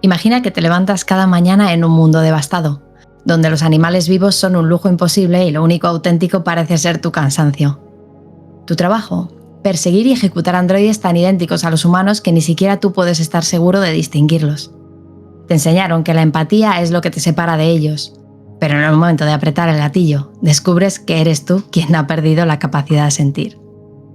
Imagina que te levantas cada mañana en un mundo devastado, donde los animales vivos son un lujo imposible y lo único auténtico parece ser tu cansancio. Tu trabajo, perseguir y ejecutar androides tan idénticos a los humanos que ni siquiera tú puedes estar seguro de distinguirlos. Te enseñaron que la empatía es lo que te separa de ellos, pero en el momento de apretar el gatillo, descubres que eres tú quien ha perdido la capacidad de sentir.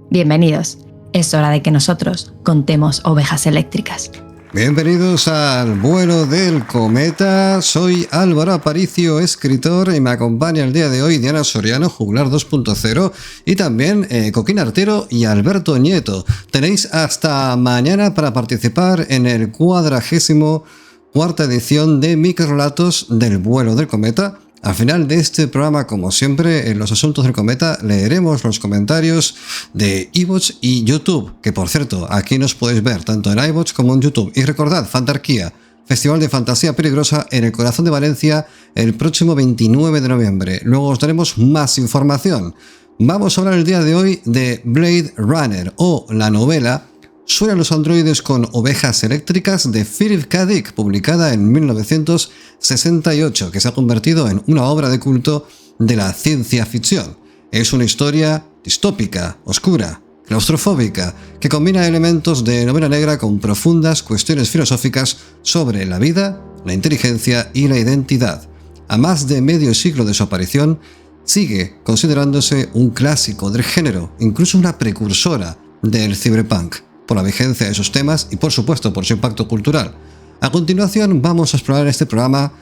Bienvenidos, es hora de que nosotros contemos ovejas eléctricas. Bienvenidos al vuelo del cometa. Soy Álvaro Aparicio, escritor, y me acompaña el día de hoy Diana Soriano, Juglar 2.0, y también Coquín Artero y Alberto Nieto. Tenéis hasta mañana para participar en el 44ª edición de Microrelatos del vuelo del cometa. Al final de este programa, como siempre, en los asuntos del cometa leeremos los comentarios de iVoox y YouTube, que por cierto, aquí nos podéis ver tanto en iVoox como en YouTube. Y recordad, Fantarquía, Festival de Fantasía Peligrosa en el corazón de Valencia el próximo 29 de noviembre. Luego os daremos más información. Vamos a hablar el día de hoy de Blade Runner, o la novela Suenan los androides con ovejas eléctricas de Philip K. Dick, publicada en 1968, que se ha convertido en una obra de culto de la ciencia ficción. Es una historia distópica, oscura, claustrofóbica, que combina elementos de novela negra con profundas cuestiones filosóficas sobre la vida, la inteligencia y la identidad. A más de medio siglo de su aparición, sigue considerándose un clásico del género, incluso una precursora del cyberpunk, por la vigencia de sus temas y por supuesto por su impacto cultural. A continuación vamos a explorar en este programa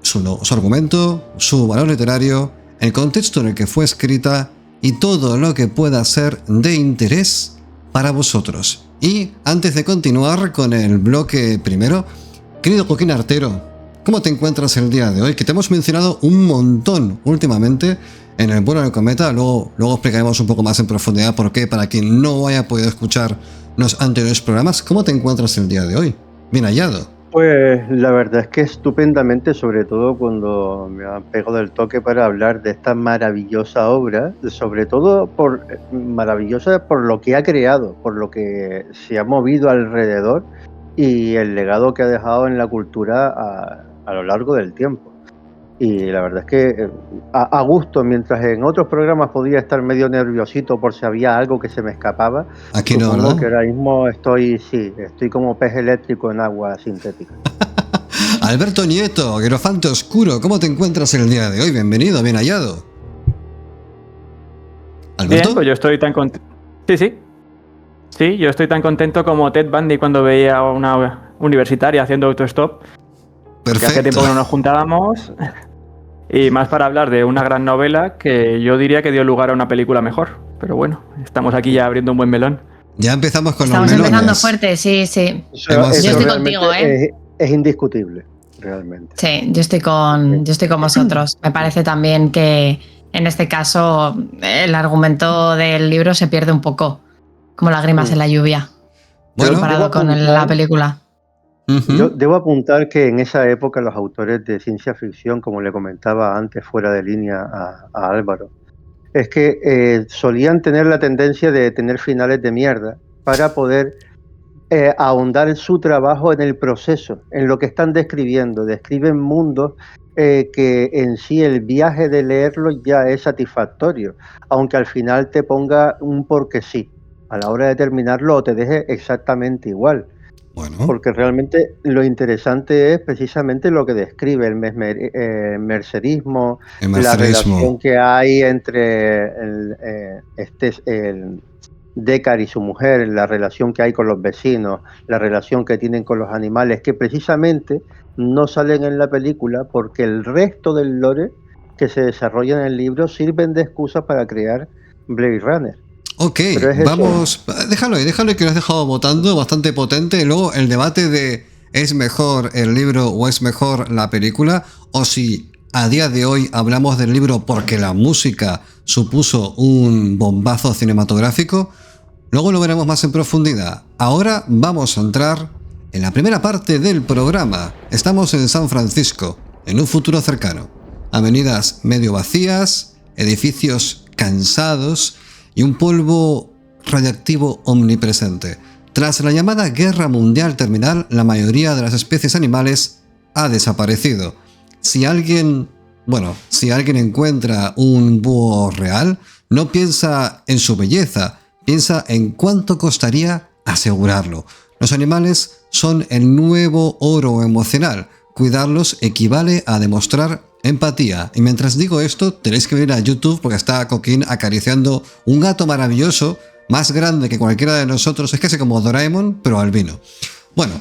su argumento, su valor literario, el contexto en el que fue escrita y todo lo que pueda ser de interés para vosotros. Y antes de continuar con el bloque primero, querido Coquín Artero, ¿cómo te encuentras el día de hoy? Que te hemos mencionado un montón últimamente en el vuelo del cometa. Luego explicaremos un poco más en profundidad por qué, para quien no haya podido escuchar los anteriores programas. ¿Cómo te encuentras el día de hoy? Bien hallado. Pues la verdad es que estupendamente, sobre todo cuando me han pegado del toque para hablar de esta maravillosa obra, sobre todo maravillosa por lo que ha creado, por lo que se ha movido alrededor y el legado que ha dejado en la cultura a lo largo del tiempo. Y la verdad es que a gusto, mientras en otros programas podía estar medio nerviosito por si había algo que se me escapaba, aquí no, ¿verdad? Que ahora mismo estoy como pez eléctrico en agua sintética. Alberto Nieto, Hierofante Oscuro, ¿cómo te encuentras el día de hoy? Bienvenido, bien hallado. ¿Alberto? Bien, pues yo estoy tan contento. Sí, yo estoy tan contento como Ted Bundy cuando veía a una universitaria haciendo autostop. Perfecto. Que hace tiempo que no nos juntábamos. Y más para hablar de una gran novela que yo diría que dio lugar a una película mejor. Pero bueno, estamos aquí ya abriendo un buen melón. Ya empezamos con Estamos los melones. empezando fuerte, sí. Eso yo estoy contigo, es indiscutible, realmente. Sí, yo estoy con vosotros. Me parece también que en este caso el argumento del libro se pierde un poco, como lágrimas en la lluvia, Bueno, comparado con la película. Yo debo apuntar que en esa época los autores de ciencia ficción, como le comentaba antes fuera de línea a Álvaro, es que solían tener la tendencia de tener finales de mierda para poder ahondar en su trabajo en el proceso, en lo que están describiendo. Describen mundos que en sí el viaje de leerlos ya es satisfactorio, aunque al final te ponga un porque sí, a la hora de terminarlo o te deje exactamente igual. Bueno. Porque realmente lo interesante es precisamente lo que describe el mercerismo, la relación que hay entre el Deckard y su mujer, la relación que hay con los vecinos, la relación que tienen con los animales, que precisamente no salen en la película porque el resto del lore que se desarrolla en el libro sirven de excusa para crear Blade Runner. Ok, vamos, déjalo ahí, que lo has dejado votando, bastante potente. Luego el debate de ¿es mejor el libro o es mejor la película? O si a día de hoy hablamos del libro porque la música supuso un bombazo cinematográfico. Luego lo veremos más en profundidad. Ahora vamos a entrar en la primera parte del programa. Estamos en San Francisco, en un futuro cercano. Avenidas medio vacías, edificios cansados y un polvo radiactivo omnipresente. Tras la llamada Guerra Mundial Terminal, la mayoría de las especies animales ha desaparecido. Si alguien encuentra un búho real, no piensa en su belleza, piensa en cuánto costaría asegurarlo. Los animales son el nuevo oro emocional. Cuidarlos equivale a demostrar empatía. Y mientras digo esto, tenéis que venir a YouTube porque está Coquín acariciando un gato maravilloso, más grande que cualquiera de nosotros. Es casi como Doraemon, pero albino. Bueno,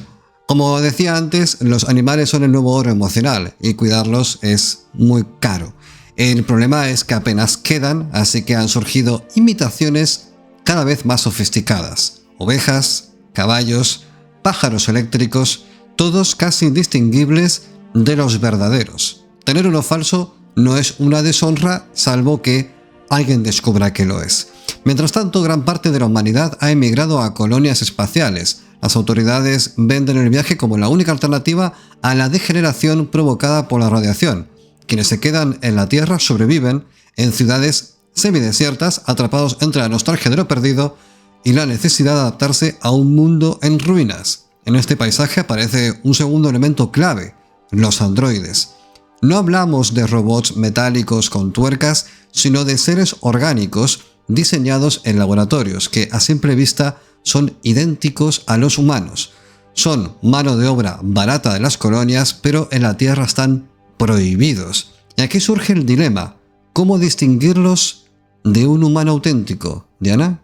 como decía antes, los animales son el nuevo oro emocional y cuidarlos es muy caro. El problema es que apenas quedan, así que han surgido imitaciones cada vez más sofisticadas. Ovejas, caballos, pájaros eléctricos, todos casi indistinguibles de los verdaderos. Tener uno falso no es una deshonra, salvo que alguien descubra que lo es. Mientras tanto, gran parte de la humanidad ha emigrado a colonias espaciales. Las autoridades venden el viaje como la única alternativa a la degeneración provocada por la radiación. Quienes se quedan en la Tierra sobreviven en ciudades semidesiertas, atrapados entre la nostalgia de lo perdido y la necesidad de adaptarse a un mundo en ruinas. En este paisaje aparece un segundo elemento clave: los androides. No hablamos de robots metálicos con tuercas, sino de seres orgánicos diseñados en laboratorios que a simple vista son idénticos a los humanos. Son mano de obra barata de las colonias, pero en la Tierra están prohibidos. Y aquí surge el dilema: ¿cómo distinguirlos de un humano auténtico? ¿Diana?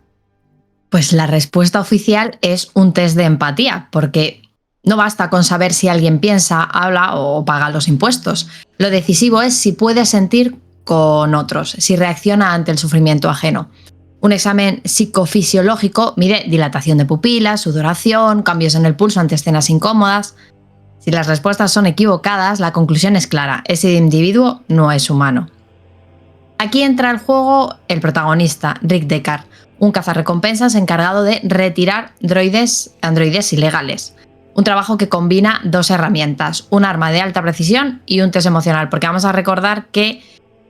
Pues la respuesta oficial es un test de empatía, porque no basta con saber si alguien piensa, habla o paga los impuestos. Lo decisivo es si puede sentir con otros, si reacciona ante el sufrimiento ajeno. Un examen psicofisiológico mide dilatación de pupilas, sudoración, cambios en el pulso ante escenas incómodas. Si las respuestas son equivocadas, la conclusión es clara: ese individuo no es humano. Aquí entra al juego el protagonista, Rick Deckard, un cazarrecompensas encargado de retirar androides ilegales. Un trabajo que combina dos herramientas: un arma de alta precisión y un test emocional, porque vamos a recordar que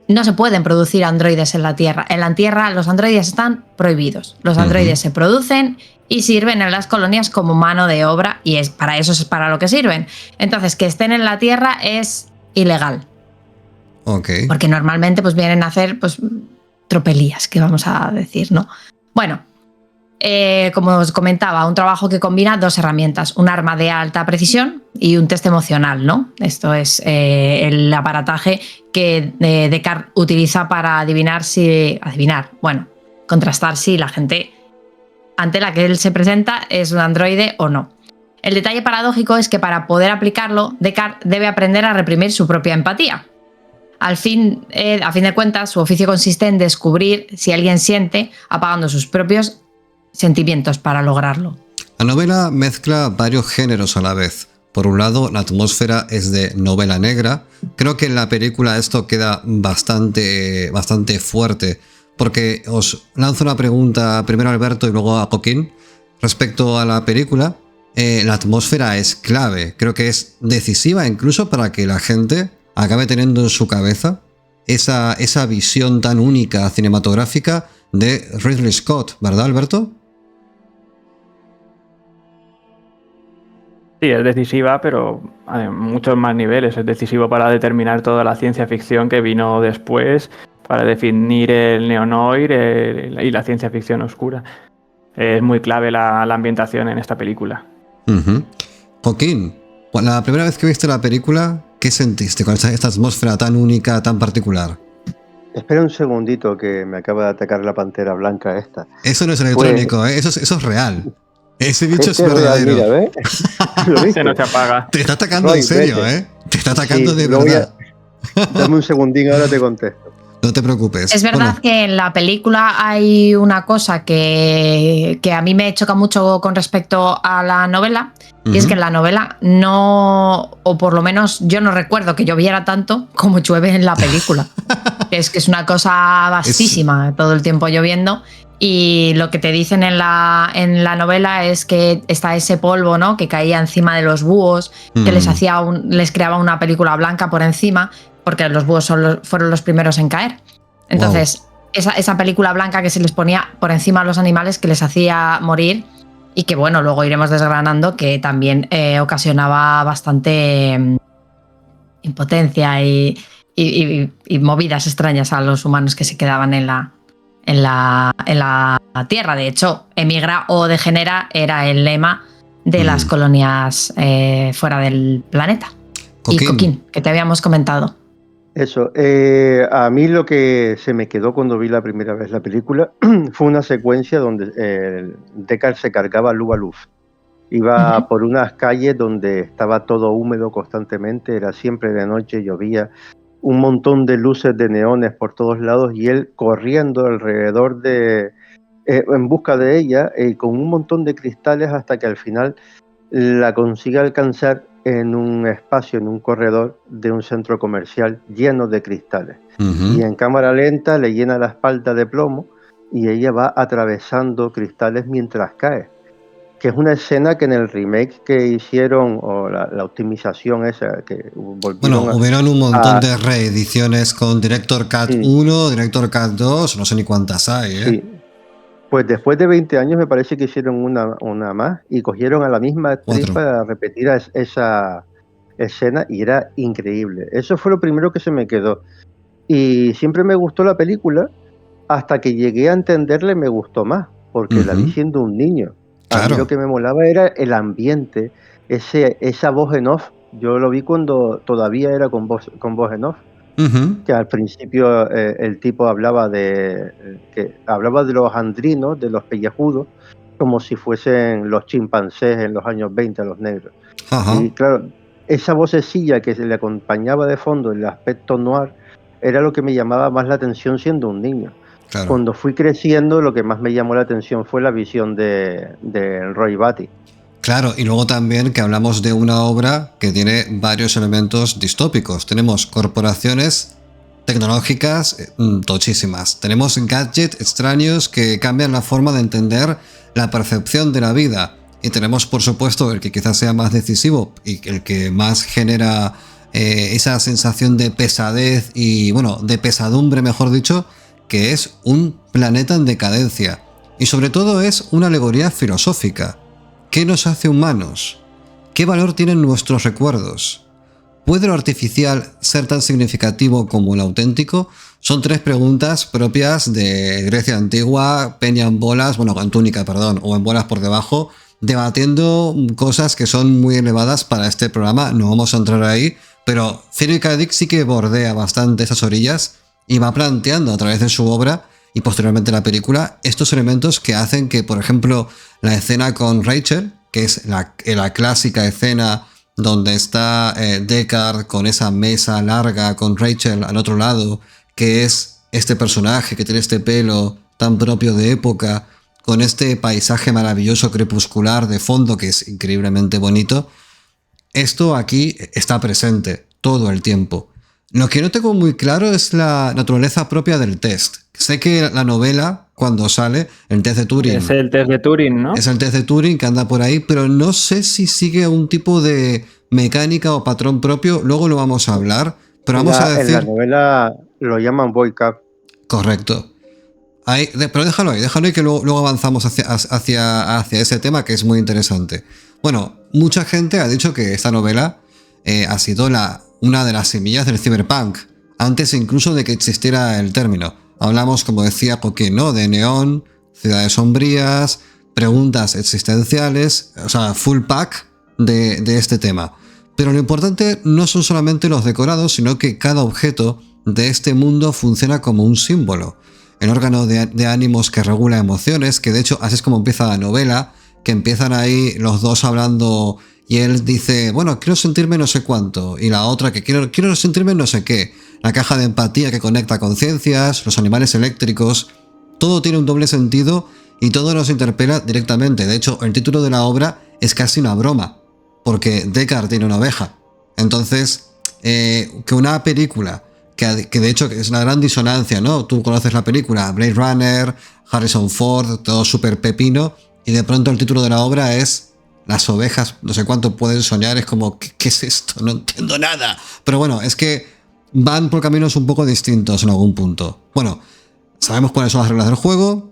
no se pueden producir androides en la Tierra. En la Tierra los androides están prohibidos. Los androides se producen y sirven en las colonias como mano de obra, y para eso es para lo que sirven. Entonces, que estén en la Tierra es ilegal. Okay. Porque normalmente pues vienen a hacer pues tropelías, que vamos a decir, ¿no? Bueno, como os comentaba, un trabajo que combina dos herramientas: un arma de alta precisión y un test emocional, ¿no? Esto es el aparataje que Deckard utiliza para contrastar si la gente ante la que él se presenta es un androide o no. El detalle paradójico es que para poder aplicarlo, Deckard debe aprender a reprimir su propia empatía. A fin de cuentas, su oficio consiste en descubrir si alguien siente, apagando sus propios sentimientos para lograrlo. La novela mezcla varios géneros a la vez. Por un lado, la atmósfera es de novela negra. Creo que en la película esto queda bastante fuerte, porque os lanzo una pregunta primero a Alberto y luego a Coquín. Respecto a la película, la atmósfera es clave. Creo que es decisiva incluso para que la gente acabe teniendo en su cabeza esa visión tan única cinematográfica de Ridley Scott, ¿verdad, Alberto? Sí, es decisiva, pero a muchos más niveles. Es decisivo para determinar toda la ciencia ficción que vino después, para definir el neo-noir y la ciencia ficción oscura. Es muy clave la ambientación en esta película. Joaquín, la primera vez que viste la película, ¿qué sentiste con esta atmósfera tan única, tan particular? Espera un segundito, que me acaba de atacar la pantera blanca esta. Eso no es electrónico, eso es real. Ese bicho es verdadero. Mira, ¿ves? ¿Lo viste? Se no te apaga. Te está atacando en serio, vete. Te está atacando de lo verdad. Dame un segundín, ahora te contesto. No te preocupes. Es verdad que en la película hay una cosa que a mí me choca mucho con respecto a la novela, y es que en la novela no, o por lo menos yo no recuerdo que lloviera tanto como llueve en la película. Es que es una cosa vastísima, todo el tiempo lloviendo. Y lo que te dicen en la novela es que está ese polvo, ¿no?, que caía encima de los búhos, que les creaba una película blanca por encima, porque los búhos fueron los primeros en caer. Entonces, esa película blanca que se les ponía por encima a los animales, que les hacía morir, y que bueno, luego iremos desgranando, que también ocasionaba bastante impotencia y movidas extrañas a los humanos que se quedaban en la Tierra. De hecho, emigra o degenera era el lema de las colonias fuera del planeta. Coquín. Y Coquín, que te habíamos comentado. Eso, a mí lo que se me quedó cuando vi la primera vez la película fue una secuencia donde Deckard se cargaba luz a luz. Iba por unas calles donde estaba todo húmedo constantemente, era siempre de noche, llovía, un montón de luces de neones por todos lados y él corriendo alrededor en busca de ella, con un montón de cristales hasta que al final la consigue alcanzar en un espacio, en un corredor de un centro comercial lleno de cristales. Y en cámara lenta le llena la espalda de plomo y ella va atravesando cristales mientras cae. Que es una escena que en el remake que hicieron, o la optimización esa, que hubieron un montón de reediciones con Director Cut 1, Director Cut 2, no sé ni cuántas hay, ¿eh? Sí. Pues después de 20 años me parece que hicieron una más y cogieron a la misma actriz 4. para repetir esa escena y era increíble. Eso fue lo primero que se me quedó. Y siempre me gustó la película, hasta que llegué a entenderle me gustó más, porque la vi siendo un niño. A mí lo que me molaba era el ambiente, esa voz en off. Yo lo vi cuando todavía era con voz en off. Que al principio el tipo hablaba de los andrinos, de los pellejudos, como si fuesen los chimpancés en los años 20, los negros. Y claro, esa vocecilla que se le acompañaba de fondo, el aspecto noir, era lo que me llamaba más la atención siendo un niño. Claro. Cuando fui creciendo, lo que más me llamó la atención fue la visión de Roy Batty. Claro, y luego también que hablamos de una obra que tiene varios elementos distópicos. Tenemos corporaciones tecnológicas tochísimas. Tenemos gadgets extraños que cambian la forma de entender la percepción de la vida. Y tenemos, por supuesto, el que quizás sea más decisivo y el que más genera esa sensación de pesadez y, bueno, de pesadumbre, mejor dicho, que es un planeta en decadencia. Y sobre todo es una alegoría filosófica. ¿Qué nos hace humanos? ¿Qué valor tienen nuestros recuerdos? ¿Puede lo artificial ser tan significativo como lo auténtico? Son 3 preguntas propias de Grecia antigua, peña en bolas, bueno, en túnica, perdón, o en bolas por debajo, debatiendo cosas que son muy elevadas para este programa. No vamos a entrar ahí, pero Philip K. Dick sí que bordea bastante esas orillas y va planteando a través de su obra y posteriormente la película estos elementos que hacen que, por ejemplo, la escena con Rachel, que es la clásica escena donde está Deckard con esa mesa larga con Rachel al otro lado, que es este personaje que tiene este pelo tan propio de época, con este paisaje maravilloso crepuscular de fondo que es increíblemente bonito. Esto aquí está presente todo el tiempo. Lo que no tengo muy claro es la naturaleza propia del test. Sé que la novela, cuando sale, el test de Turing... Es el test de Turing, ¿no? Es el test de Turing que anda por ahí, pero no sé si sigue un tipo de mecánica o patrón propio. Luego lo vamos a hablar, pero vamos a decir... En la novela lo llaman Boy-Cap. Correcto. Pero déjalo ahí que luego avanzamos hacia ese tema que es muy interesante. Bueno, mucha gente ha dicho que esta novela ha sido una de las semillas del cyberpunk, antes incluso de que existiera el término. Hablamos, como decía Coquín, ¿no?, de neón, ciudades sombrías, preguntas existenciales, o sea, full pack de este tema. Pero lo importante no son solamente los decorados, sino que cada objeto de este mundo funciona como un símbolo. El órgano de ánimos que regula emociones, que de hecho así es como empieza la novela, que empiezan ahí los dos hablando y él dice, bueno, quiero sentirme no sé cuánto, y la otra que quiero sentirme no sé qué. La caja de empatía que conecta conciencias, los animales eléctricos, todo tiene un doble sentido y todo nos interpela directamente. De hecho, el título de la obra es casi una broma, porque Deckard tiene una oveja. Entonces, que una película, que de hecho es una gran disonancia, ¿no? Tú conoces la película, Blade Runner, Harrison Ford, todo súper pepino, y de pronto el título de la obra es Las ovejas, no sé cuánto pueden soñar. Es como, ¿qué es esto? No entiendo nada. Pero bueno, es que van por caminos un poco distintos en algún punto. Bueno, sabemos cuáles son las reglas del juego.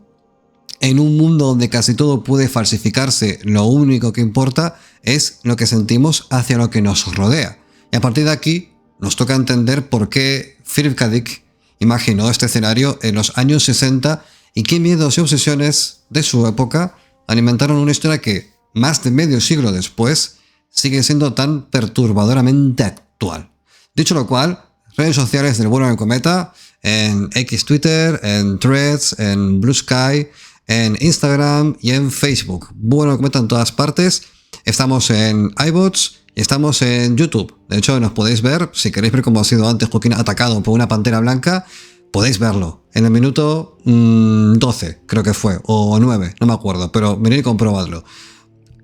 En un mundo donde casi todo puede falsificarse, lo único que importa es lo que sentimos hacia lo que nos rodea. Y a partir de aquí nos toca entender por qué Philip K. Dick imaginó este escenario en los años 60 y qué miedos y obsesiones de su época alimentaron una historia que, más de medio siglo después, sigue siendo tan perturbadoramente actual. Dicho lo cual, redes sociales del vuelo del cometa, en X Twitter, en Threads, en Blue Sky, en Instagram y en Facebook. Vuelo del cometa en todas partes. Estamos en iBots y estamos en YouTube. De hecho, nos podéis ver, si queréis ver cómo ha sido antes Joaquín atacado por una pantera blanca, podéis verlo. En el minuto 12, creo que fue, o 9, no me acuerdo, pero venid y comprobadlo.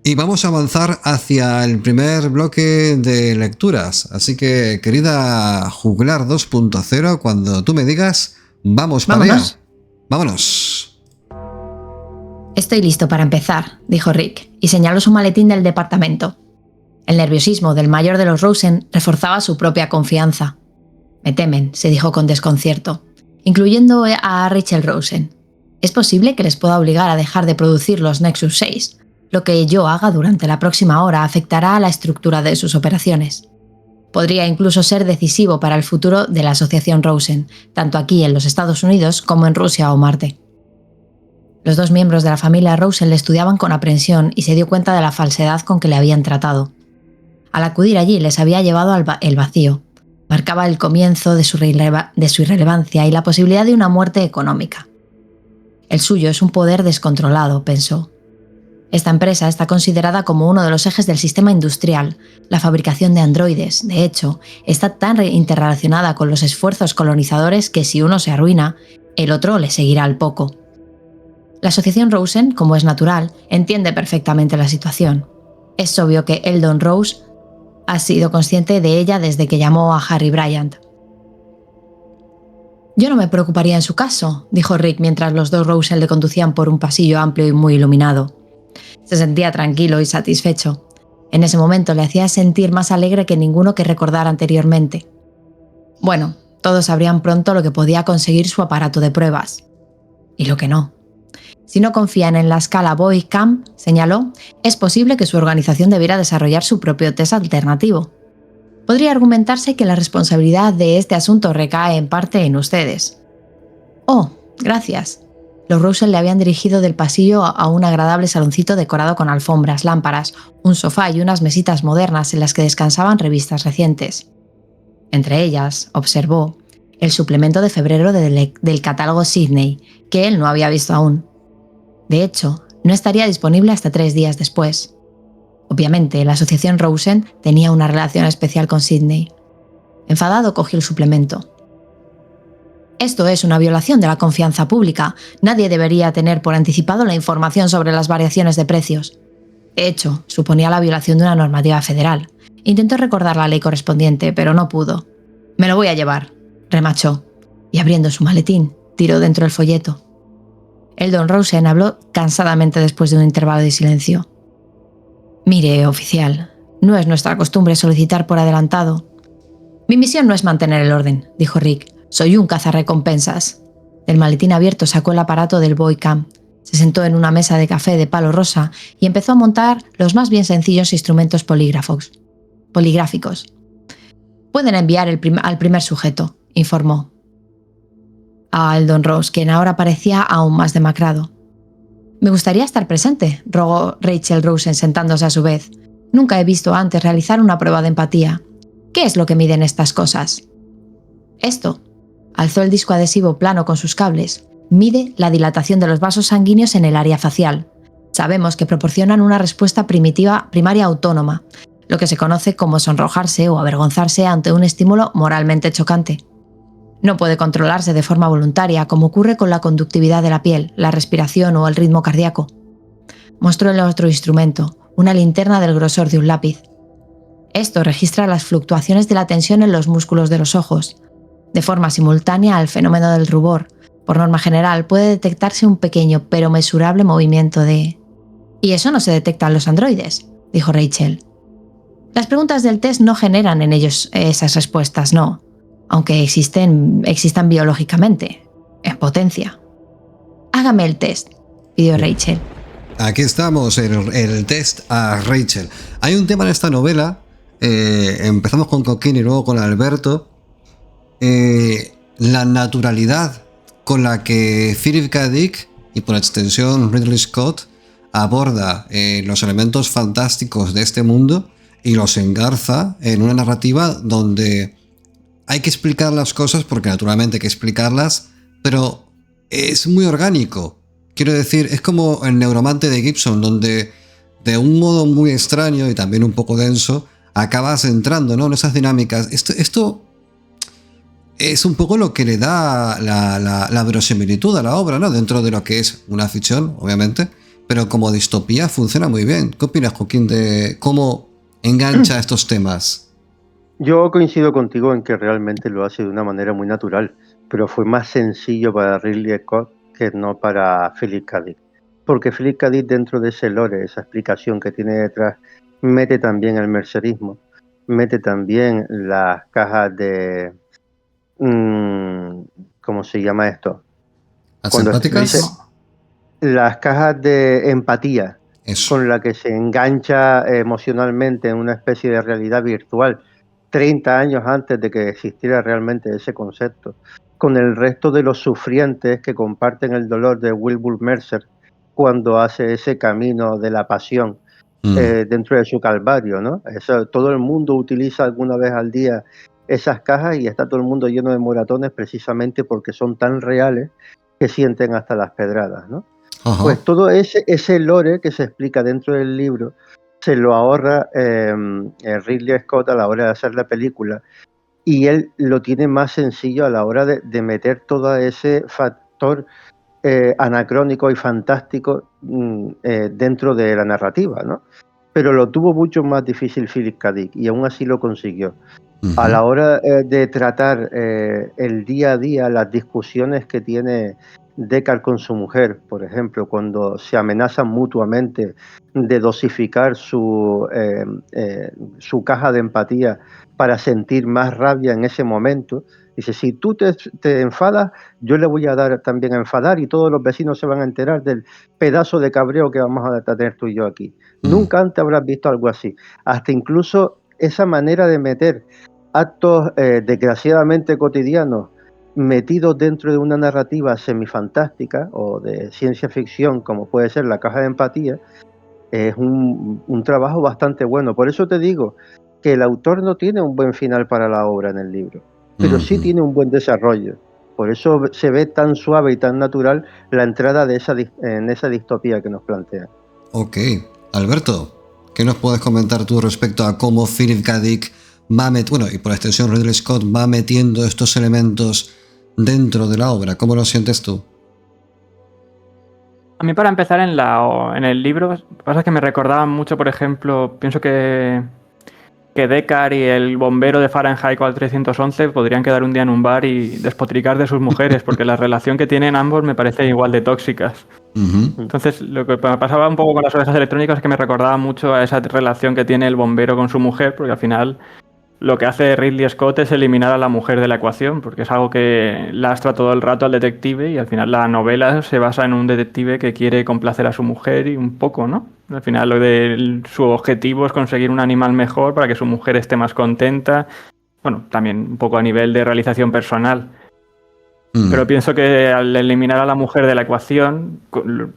Y vamos a avanzar hacia el primer bloque de lecturas. Así que, querida Juglar 2.0, cuando tú me digas, vamos para allá. Vámonos. Estoy listo para empezar, dijo Rick, y señaló su maletín del departamento. El nerviosismo del mayor de los Rosen reforzaba su propia confianza. Me temen, se dijo con desconcierto, incluyendo a Rachel Rosen. Es posible que les pueda obligar a dejar de producir los Nexus 6. Lo que yo haga durante la próxima hora afectará a la estructura de sus operaciones. Podría incluso ser decisivo para el futuro de la asociación Rosen, tanto aquí en los Estados Unidos como en Rusia o Marte. Los dos miembros de la familia Rosen le estudiaban con aprensión y se dio cuenta de la falsedad con que le habían tratado. Al acudir allí les había llevado el vacío. Marcaba el comienzo de su irrelevancia y la posibilidad de una muerte económica. El suyo es un poder descontrolado, pensó. Esta empresa está considerada como uno de los ejes del sistema industrial, la fabricación de androides. De hecho, está tan interrelacionada con los esfuerzos colonizadores que si uno se arruina, el otro le seguirá al poco. La asociación Rosen, como es natural, entiende perfectamente la situación. Es obvio que Eldon Rose ha sido consciente de ella desde que llamó a Harry Bryant. Yo no me preocuparía en su caso, dijo Rick mientras los dos Rosen le conducían por un pasillo amplio y muy iluminado. Se sentía tranquilo y satisfecho. En ese momento le hacía sentir más alegre que ninguno que recordara anteriormente. Bueno, todos sabrían pronto lo que podía conseguir su aparato de pruebas. Y lo que no. Si no confían en la escala Boy-Camp, señaló, es posible que su organización debiera desarrollar su propio test alternativo. Podría argumentarse que la responsabilidad de este asunto recae en parte en ustedes. Oh, gracias. Los Rosen le habían dirigido del pasillo a un agradable saloncito decorado con alfombras, lámparas, un sofá y unas mesitas modernas en las que descansaban revistas recientes. Entre ellas, observó, el suplemento de febrero del catálogo Sydney, que él no había visto aún. De hecho, no estaría disponible hasta 3 días después. Obviamente, la asociación Rosen tenía una relación especial con Sydney. Enfadado, cogió el suplemento. Esto es una violación de la confianza pública. Nadie debería tener por anticipado la información sobre las variaciones de precios. De hecho, suponía la violación de una normativa federal. Intentó recordar la ley correspondiente, pero no pudo. «Me lo voy a llevar», remachó, y abriendo su maletín, tiró dentro el folleto. Eldon Rosen habló cansadamente después de un intervalo de silencio. «Mire, oficial, no es nuestra costumbre solicitar por adelantado». «Mi misión no es mantener el orden», dijo Rick. «Soy un cazarrecompensas». Del maletín abierto sacó el aparato del Boy-Camp, se sentó en una mesa de café de palo rosa y empezó a montar los más bien sencillos instrumentos poligráficos. «Pueden enviar al primer sujeto», informó. A Eldon Rose, quien ahora parecía aún más demacrado. «Me gustaría estar presente», rogó Rachel Rosen sentándose a su vez. «Nunca he visto antes realizar una prueba de empatía. ¿Qué es lo que miden estas cosas?» «Esto». Alzó el disco adhesivo plano con sus cables. «Mide la dilatación de los vasos sanguíneos en el área facial. Sabemos que proporcionan una respuesta primaria autónoma, lo que se conoce como sonrojarse o avergonzarse ante un estímulo moralmente chocante. No puede controlarse de forma voluntaria, como ocurre con la conductividad de la piel, la respiración o el ritmo cardíaco». Mostró el otro instrumento, una linterna del grosor de un lápiz. Esto registra las fluctuaciones de la tensión en los músculos de los ojos. De forma simultánea al fenómeno del rubor. Por norma general, puede detectarse un pequeño pero mesurable movimiento de... «Y eso no se detecta en los androides», dijo Rachel. «Las preguntas del test no generan en ellos esas respuestas, no, aunque existan biológicamente, en potencia». «Hágame el test». pidió Rachel. Aquí estamos, el test a Rachel. Hay un tema en esta novela, empezamos con Coquín y luego con Alberto, la naturalidad con la que Philip K. Dick y por extensión Ridley Scott aborda los elementos fantásticos de este mundo y los engarza en una narrativa donde hay que explicar las cosas porque naturalmente hay que explicarlas, pero es muy orgánico. Quiero decir, es como el Neuromante de Gibson, donde de un modo muy extraño y también un poco denso acabas entrando, ¿no?, en esas dinámicas. Esto es un poco lo que le da la verosimilitud a la obra, ¿no?, dentro de lo que es una ficción, obviamente, pero como distopía funciona muy bien. ¿Qué opinas, Joaquín, de cómo engancha estos temas? Yo coincido contigo en que realmente lo hace de una manera muy natural, pero fue más sencillo para Ridley Scott que no para Philip K. Dick. Porque Philip K. Dick, dentro de ese lore, esa explicación que tiene detrás, mete también el mercerismo, mete también las cajas de... ¿cómo se llama esto? ¿Las Cuando empáticas? dice las cajas de empatía, Eso. con la que se engancha emocionalmente en una especie de realidad virtual, 30 años antes de que existiera realmente ese concepto, con el resto de los sufrientes que comparten el dolor de Wilbur Mercer cuando hace ese camino de la pasión dentro de su calvario, ¿no? Eso, todo el mundo utiliza alguna vez al día esas cajas y está todo el mundo lleno de moratones precisamente porque son tan reales que sienten hasta las pedradas, ¿no? Ajá. Pues todo ese lore que se explica dentro del libro se lo ahorra Ridley Scott a la hora de hacer la película y él lo tiene más sencillo a la hora de meter todo ese factor anacrónico y fantástico dentro de la narrativa, ¿no? Pero lo tuvo mucho más difícil Philip K. Dick y aún así lo consiguió. A la hora de tratar el día a día, las discusiones que tiene Deckard con su mujer, por ejemplo, cuando se amenazan mutuamente de dosificar su caja de empatía para sentir más rabia en ese momento, dice, si tú te enfadas, yo le voy a dar también a enfadar y todos los vecinos se van a enterar del pedazo de cabreo que vamos a tener tú y yo aquí. Nunca antes habrás visto algo así. Hasta incluso esa manera de meter actos desgraciadamente cotidianos metidos dentro de una narrativa semifantástica o de ciencia ficción, como puede ser La caja de empatía, es un trabajo bastante bueno. Por eso te digo que el autor no tiene un buen final para la obra en el libro, pero sí tiene un buen desarrollo. Por eso se ve tan suave y tan natural la entrada de en esa distopía que nos plantea. Ok. Alberto, ¿qué nos puedes comentar tú respecto a cómo Philip K. Dick bueno, y por extensión Ridley Scott va metiendo estos elementos dentro de la obra? ¿Cómo lo sientes tú? A mí, para empezar, en el libro, pasa que me recordaba mucho, por ejemplo, pienso que Deckard y el bombero de Fahrenheit 411 podrían quedar un día en un bar y despotricar de sus mujeres, porque la relación que tienen ambos me parece igual de tóxicas. Entonces, lo que me pasaba un poco con las ovejas electrónicas es que me recordaba mucho a esa relación que tiene el bombero con su mujer, porque al final lo que hace Ridley Scott es eliminar a la mujer de la ecuación, porque es algo que lastra todo el rato al detective y al final la novela se basa en un detective que quiere complacer a su mujer y un poco, ¿no? Al final su objetivo es conseguir un animal mejor para que su mujer esté más contenta. Bueno, también un poco a nivel de realización personal. Pero pienso que al eliminar a la mujer de la ecuación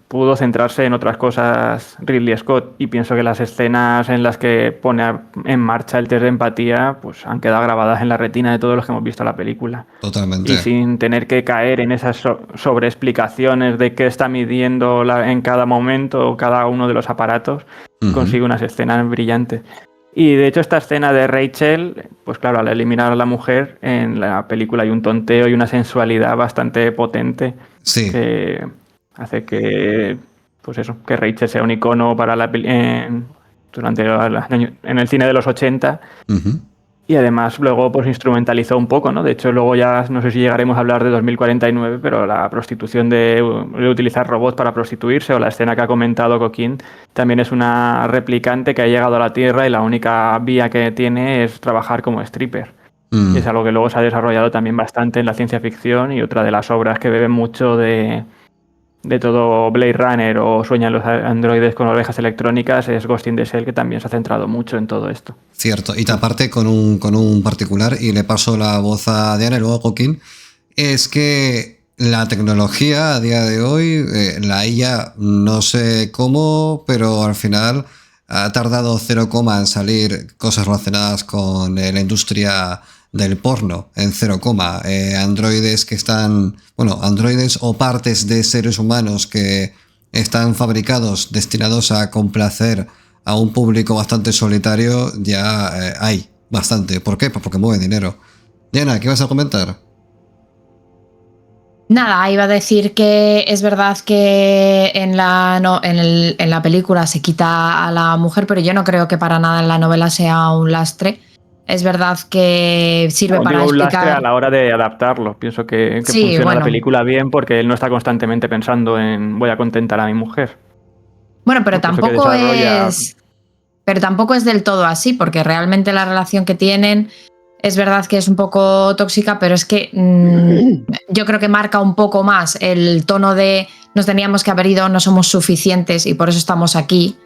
pudo centrarse en otras cosas Ridley Scott, y pienso que las escenas en las que pone en marcha el test de empatía pues han quedado grabadas en la retina de todos los que hemos visto la película. Totalmente. Y sin tener que caer en esas sobreexplicaciones de qué está midiendo en cada momento cada uno de los aparatos, consigue unas escenas brillantes. Y de hecho esta escena de Rachel, pues claro, al eliminar a la mujer, en la película hay un tonteo y una sensualidad bastante potente, sí, que hace que, pues eso, que Rachel sea un icono para en el cine de los 80. Y además luego pues instrumentalizó un poco, ¿no? De hecho luego ya no sé si llegaremos a hablar de 2049, pero la prostitución de utilizar robots para prostituirse, o la escena que ha comentado Coquín, también es una replicante que ha llegado a la Tierra y la única vía que tiene es trabajar como stripper. Y es algo que luego se ha desarrollado también bastante en la ciencia ficción, y otra de las obras que beben mucho de de todo Blade Runner o Sueñan los androides con ovejas electrónicas, es Ghost in the Shell, que también se ha centrado mucho en todo esto. Cierto, y aparte con un particular, y le paso la voz a Diana y luego a Joaquín, es que la tecnología a día de hoy, la IA, no sé cómo, pero al final ha tardado 0, en salir cosas relacionadas con la industria del porno, en 0, androides que están, bueno, androides o partes de seres humanos que están fabricados, destinados a complacer a un público bastante solitario, ya hay bastante. ¿Por qué? Pues porque mueve dinero. Diana, ¿qué vas a comentar? Nada, iba a decir que es verdad que en la película se quita a la mujer, pero yo no creo que para nada en la novela sea un lastre. Es verdad que sirve para un explicar... lastre a la hora de adaptarlo. Pienso que Sí, funciona bueno. la película bien porque él no está constantemente pensando en voy a contentar a mi mujer. Bueno, pero Porque tampoco eso que desarrolla... es... Pero tampoco es del todo así, porque realmente la relación que tienen es verdad que es un poco tóxica, pero es que yo creo que marca un poco más el tono de nos teníamos que haber ido, no somos suficientes y por eso estamos aquí,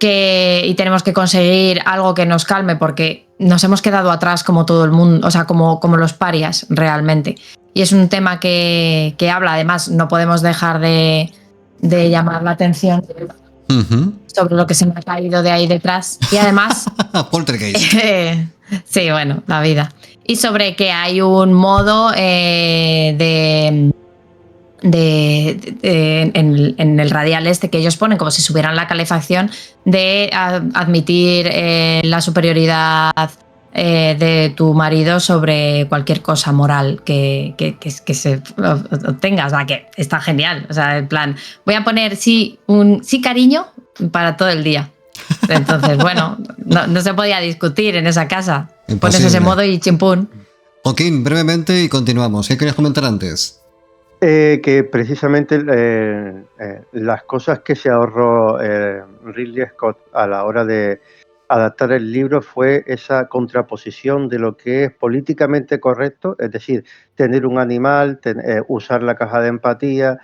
y tenemos que conseguir algo que nos calme porque nos hemos quedado atrás como todo el mundo, o sea, como los parias realmente. Y es un tema que habla, además no podemos dejar de llamar la atención sobre lo que se me ha caído de ahí detrás. Y además... Poltergeist. Sí, bueno, la vida. Y sobre que hay un modo en el radial este que ellos ponen, como si subieran la calefacción, de admitir la superioridad de tu marido sobre cualquier cosa moral que se obtenga. O sea, que está genial. O sea, en plan, voy a poner sí cariño para todo el día. Entonces, bueno, no se podía discutir en esa casa. Imposible. Pones ese modo y chimpún. Joaquín, brevemente y continuamos. ¿Qué querías comentar antes? Que precisamente las cosas que se ahorró Ridley Scott a la hora de adaptar el libro fue esa contraposición de lo que es políticamente correcto, es decir, tener un animal, usar la caja de empatía,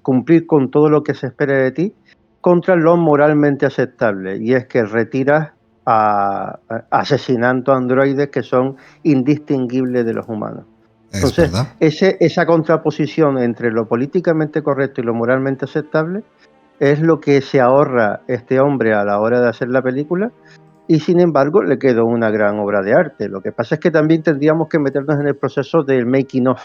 cumplir con todo lo que se espera de ti, contra lo moralmente aceptable, y es que retiras asesinando androides que son indistinguibles de los humanos. Entonces, esa contraposición entre lo políticamente correcto y lo moralmente aceptable es lo que se ahorra este hombre a la hora de hacer la película, y sin embargo le quedó una gran obra de arte. Lo que pasa es que también tendríamos que meternos en el proceso del making of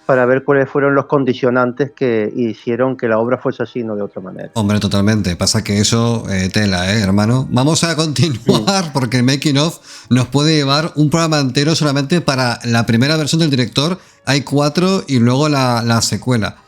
para ver cuáles fueron los condicionantes que hicieron que la obra fuese así, no de otra manera. Hombre, totalmente. Pasa que eso, tela, hermano. Vamos a continuar porque el making of nos puede llevar un programa entero solamente para la primera versión del director. Hay 4 y luego la secuela.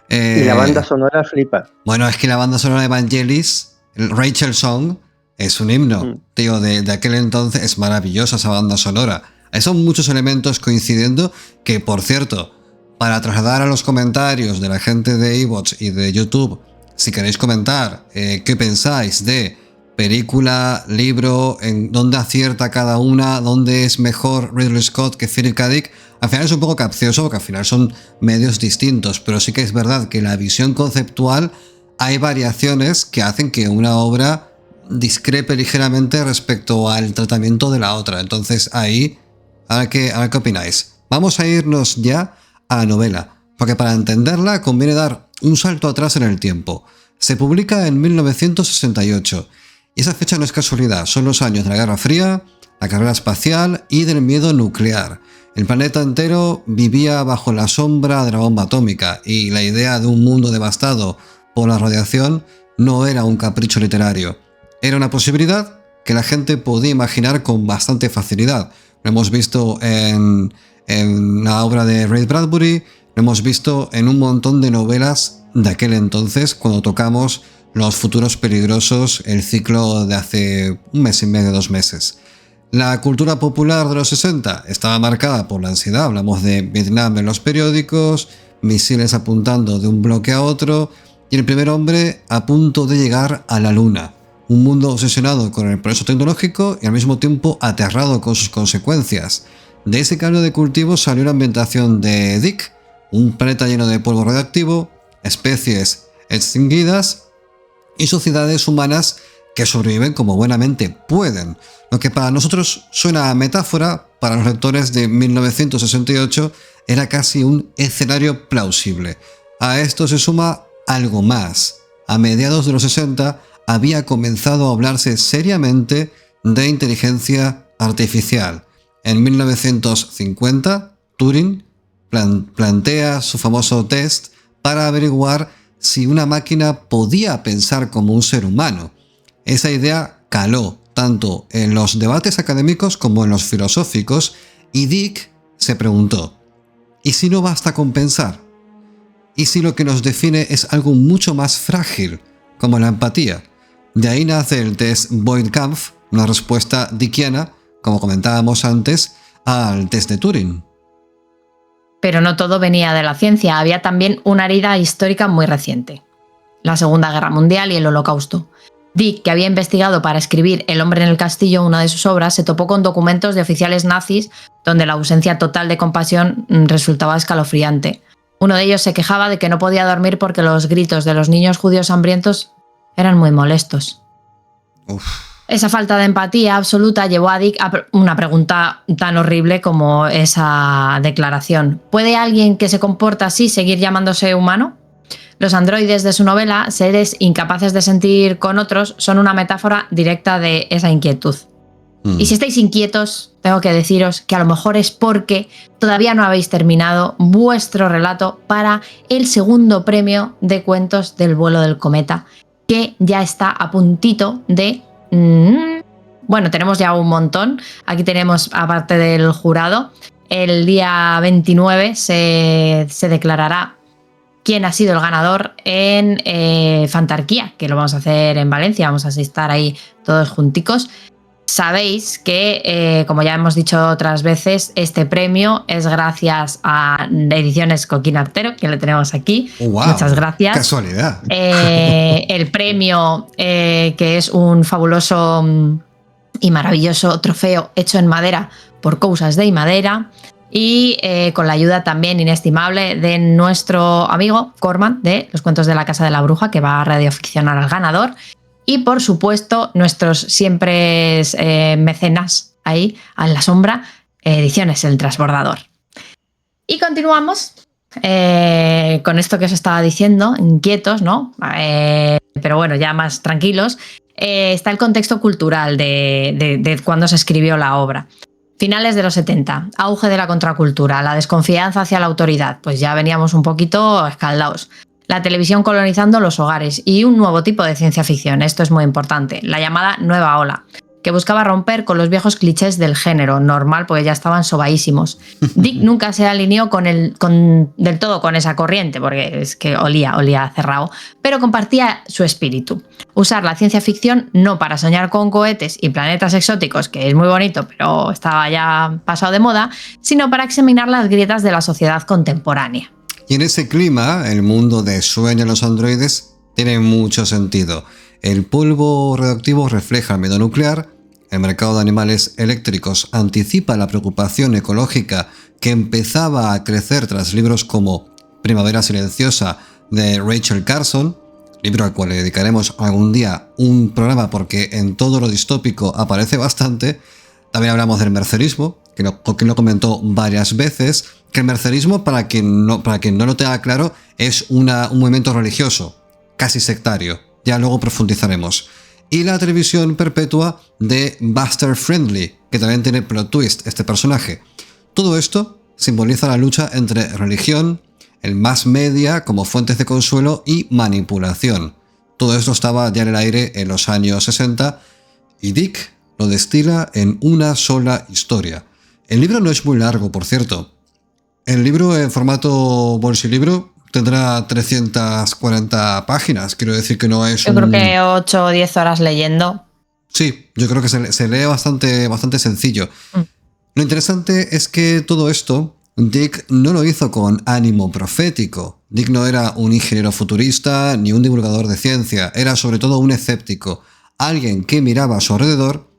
Y la banda sonora flipa. Bueno, es que la banda sonora de Vangelis, el Rachel Song, es un himno. Tío, de aquel entonces es maravillosa esa banda sonora. Son muchos elementos coincidiendo que, por cierto, para trasladar a los comentarios de la gente de iVoox y de YouTube, si queréis comentar qué pensáis de película, libro, en dónde acierta cada una, dónde es mejor Ridley Scott que Philip K. Dick, al final es un poco capcioso porque al final son medios distintos, pero sí que es verdad que en la visión conceptual hay variaciones que hacen que una obra discrepe ligeramente respecto al tratamiento de la otra. Entonces ahí, a ver qué opináis. Vamos a irnos ya a la novela, porque para entenderla conviene dar un salto atrás en el tiempo. Se publica en 1968, y esa fecha no es casualidad, son los años de la Guerra Fría, la carrera espacial y del miedo nuclear. El planeta entero vivía bajo la sombra de la bomba atómica, y la idea de un mundo devastado por la radiación no era un capricho literario. Era una posibilidad que la gente podía imaginar con bastante facilidad. Lo hemos visto en la obra de Ray Bradbury, lo hemos visto en un montón de novelas de aquel entonces cuando tocamos Los futuros peligrosos, el ciclo de hace un mes y medio, 2 meses. La cultura popular de los 60 estaba marcada por la ansiedad, hablamos de Vietnam en los periódicos, misiles apuntando de un bloque a otro y el primer hombre a punto de llegar a la luna. Un mundo obsesionado con el progreso tecnológico y al mismo tiempo aterrado con sus consecuencias. De ese caldo de cultivo salió la ambientación de Dick, un planeta lleno de polvo radioactivo, especies extinguidas y sociedades humanas que sobreviven como buenamente pueden. Lo que para nosotros suena a metáfora, para los lectores de 1968 era casi un escenario plausible. A esto se suma algo más. A mediados de los 60 había comenzado a hablarse seriamente de inteligencia artificial. En 1950, Turing plantea su famoso test para averiguar si una máquina podía pensar como un ser humano. Esa idea caló tanto en los debates académicos como en los filosóficos y Dick se preguntó, ¿y si no basta con pensar? ¿Y si lo que nos define es algo mucho más frágil, como la empatía? De ahí nace el test Voigt-Kampff, una respuesta dickiana, como comentábamos antes, al test de Turing. Pero no todo venía de la ciencia, había también una herida histórica muy reciente: la Segunda Guerra Mundial y el Holocausto. Dick, que había investigado para escribir El hombre en el castillo, una de sus obras, se topó con documentos de oficiales nazis donde la ausencia total de compasión resultaba escalofriante. Uno de ellos se quejaba de que no podía dormir porque los gritos de los niños judíos hambrientos eran muy molestos. Uf. Esa falta de empatía absoluta llevó a Dick a una pregunta tan horrible como esa declaración: ¿puede alguien que se comporta así seguir llamándose humano? Los androides de su novela, seres incapaces de sentir con otros, son una metáfora directa de esa inquietud. Y si estáis inquietos, tengo que deciros que a lo mejor es porque todavía no habéis terminado vuestro relato para el segundo premio de cuentos del vuelo del cometa, que ya está a puntito de... Bueno, tenemos ya un montón. Aquí tenemos, aparte del jurado, el día 29 se declarará quién ha sido el ganador en Fantarquía, que lo vamos a hacer en Valencia, vamos a estar ahí todos junticos. Sabéis que, como ya hemos dicho otras veces, este premio es gracias a Ediciones Coquín Artero, que lo tenemos aquí. Wow, muchas gracias. Casualidad. El premio, que es un fabuloso y maravilloso trofeo hecho en madera por Cousas de Madera, y con la ayuda también inestimable de nuestro amigo Corman de Los Cuentos de la Casa de la Bruja, que va a radioficcionar al ganador. Y por supuesto, nuestros siempre mecenas ahí en la sombra, Ediciones El Transbordador. Y continuamos con esto que os estaba diciendo, inquietos, ¿no? Pero bueno, ya más tranquilos. Está el contexto cultural de cuando se escribió la obra. Finales de los 70, auge de la contracultura, la desconfianza hacia la autoridad, pues ya veníamos un poquito escaldados. La televisión colonizando los hogares y un nuevo tipo de ciencia ficción, esto es muy importante, la llamada nueva ola, que buscaba romper con los viejos clichés del género, normal porque ya estaban sobaísimos. Dick nunca se alineó del todo con esa corriente, porque es que olía cerrado, pero compartía su espíritu. Usar la ciencia ficción no para soñar con cohetes y planetas exóticos, que es muy bonito, pero estaba ya pasado de moda, sino para examinar las grietas de la sociedad contemporánea. Y en ese clima, el mundo de Sueñan los androides tiene mucho sentido. El polvo radioactivo refleja el miedo nuclear, el mercado de animales eléctricos anticipa la preocupación ecológica que empezaba a crecer tras libros como Primavera Silenciosa de Rachel Carson, libro al cual le dedicaremos algún día un programa porque en todo lo distópico aparece bastante. También hablamos del mercerismo, que lo comentó varias veces, que el mercerismo, para quien no lo tenga claro, es un movimiento religioso, casi sectario. Ya luego profundizaremos. Y la televisión perpetua de Buster Friendly, que también tiene plot twist este personaje. Todo esto simboliza la lucha entre religión, el mass media como fuentes de consuelo y manipulación. Todo esto estaba ya en el aire en los años 60 y Dick lo destila en una sola historia. El libro no es muy largo, por cierto. El libro en formato bolsilibro tendrá 340 páginas. Quiero decir que no es Yo creo que 8 o 10 horas leyendo. Sí, yo creo que se lee bastante sencillo. Lo interesante es que todo esto Dick no lo hizo con ánimo profético. Dick no era un ingeniero futurista ni un divulgador de ciencia. Era sobre todo un escéptico. Alguien que miraba a su alrededor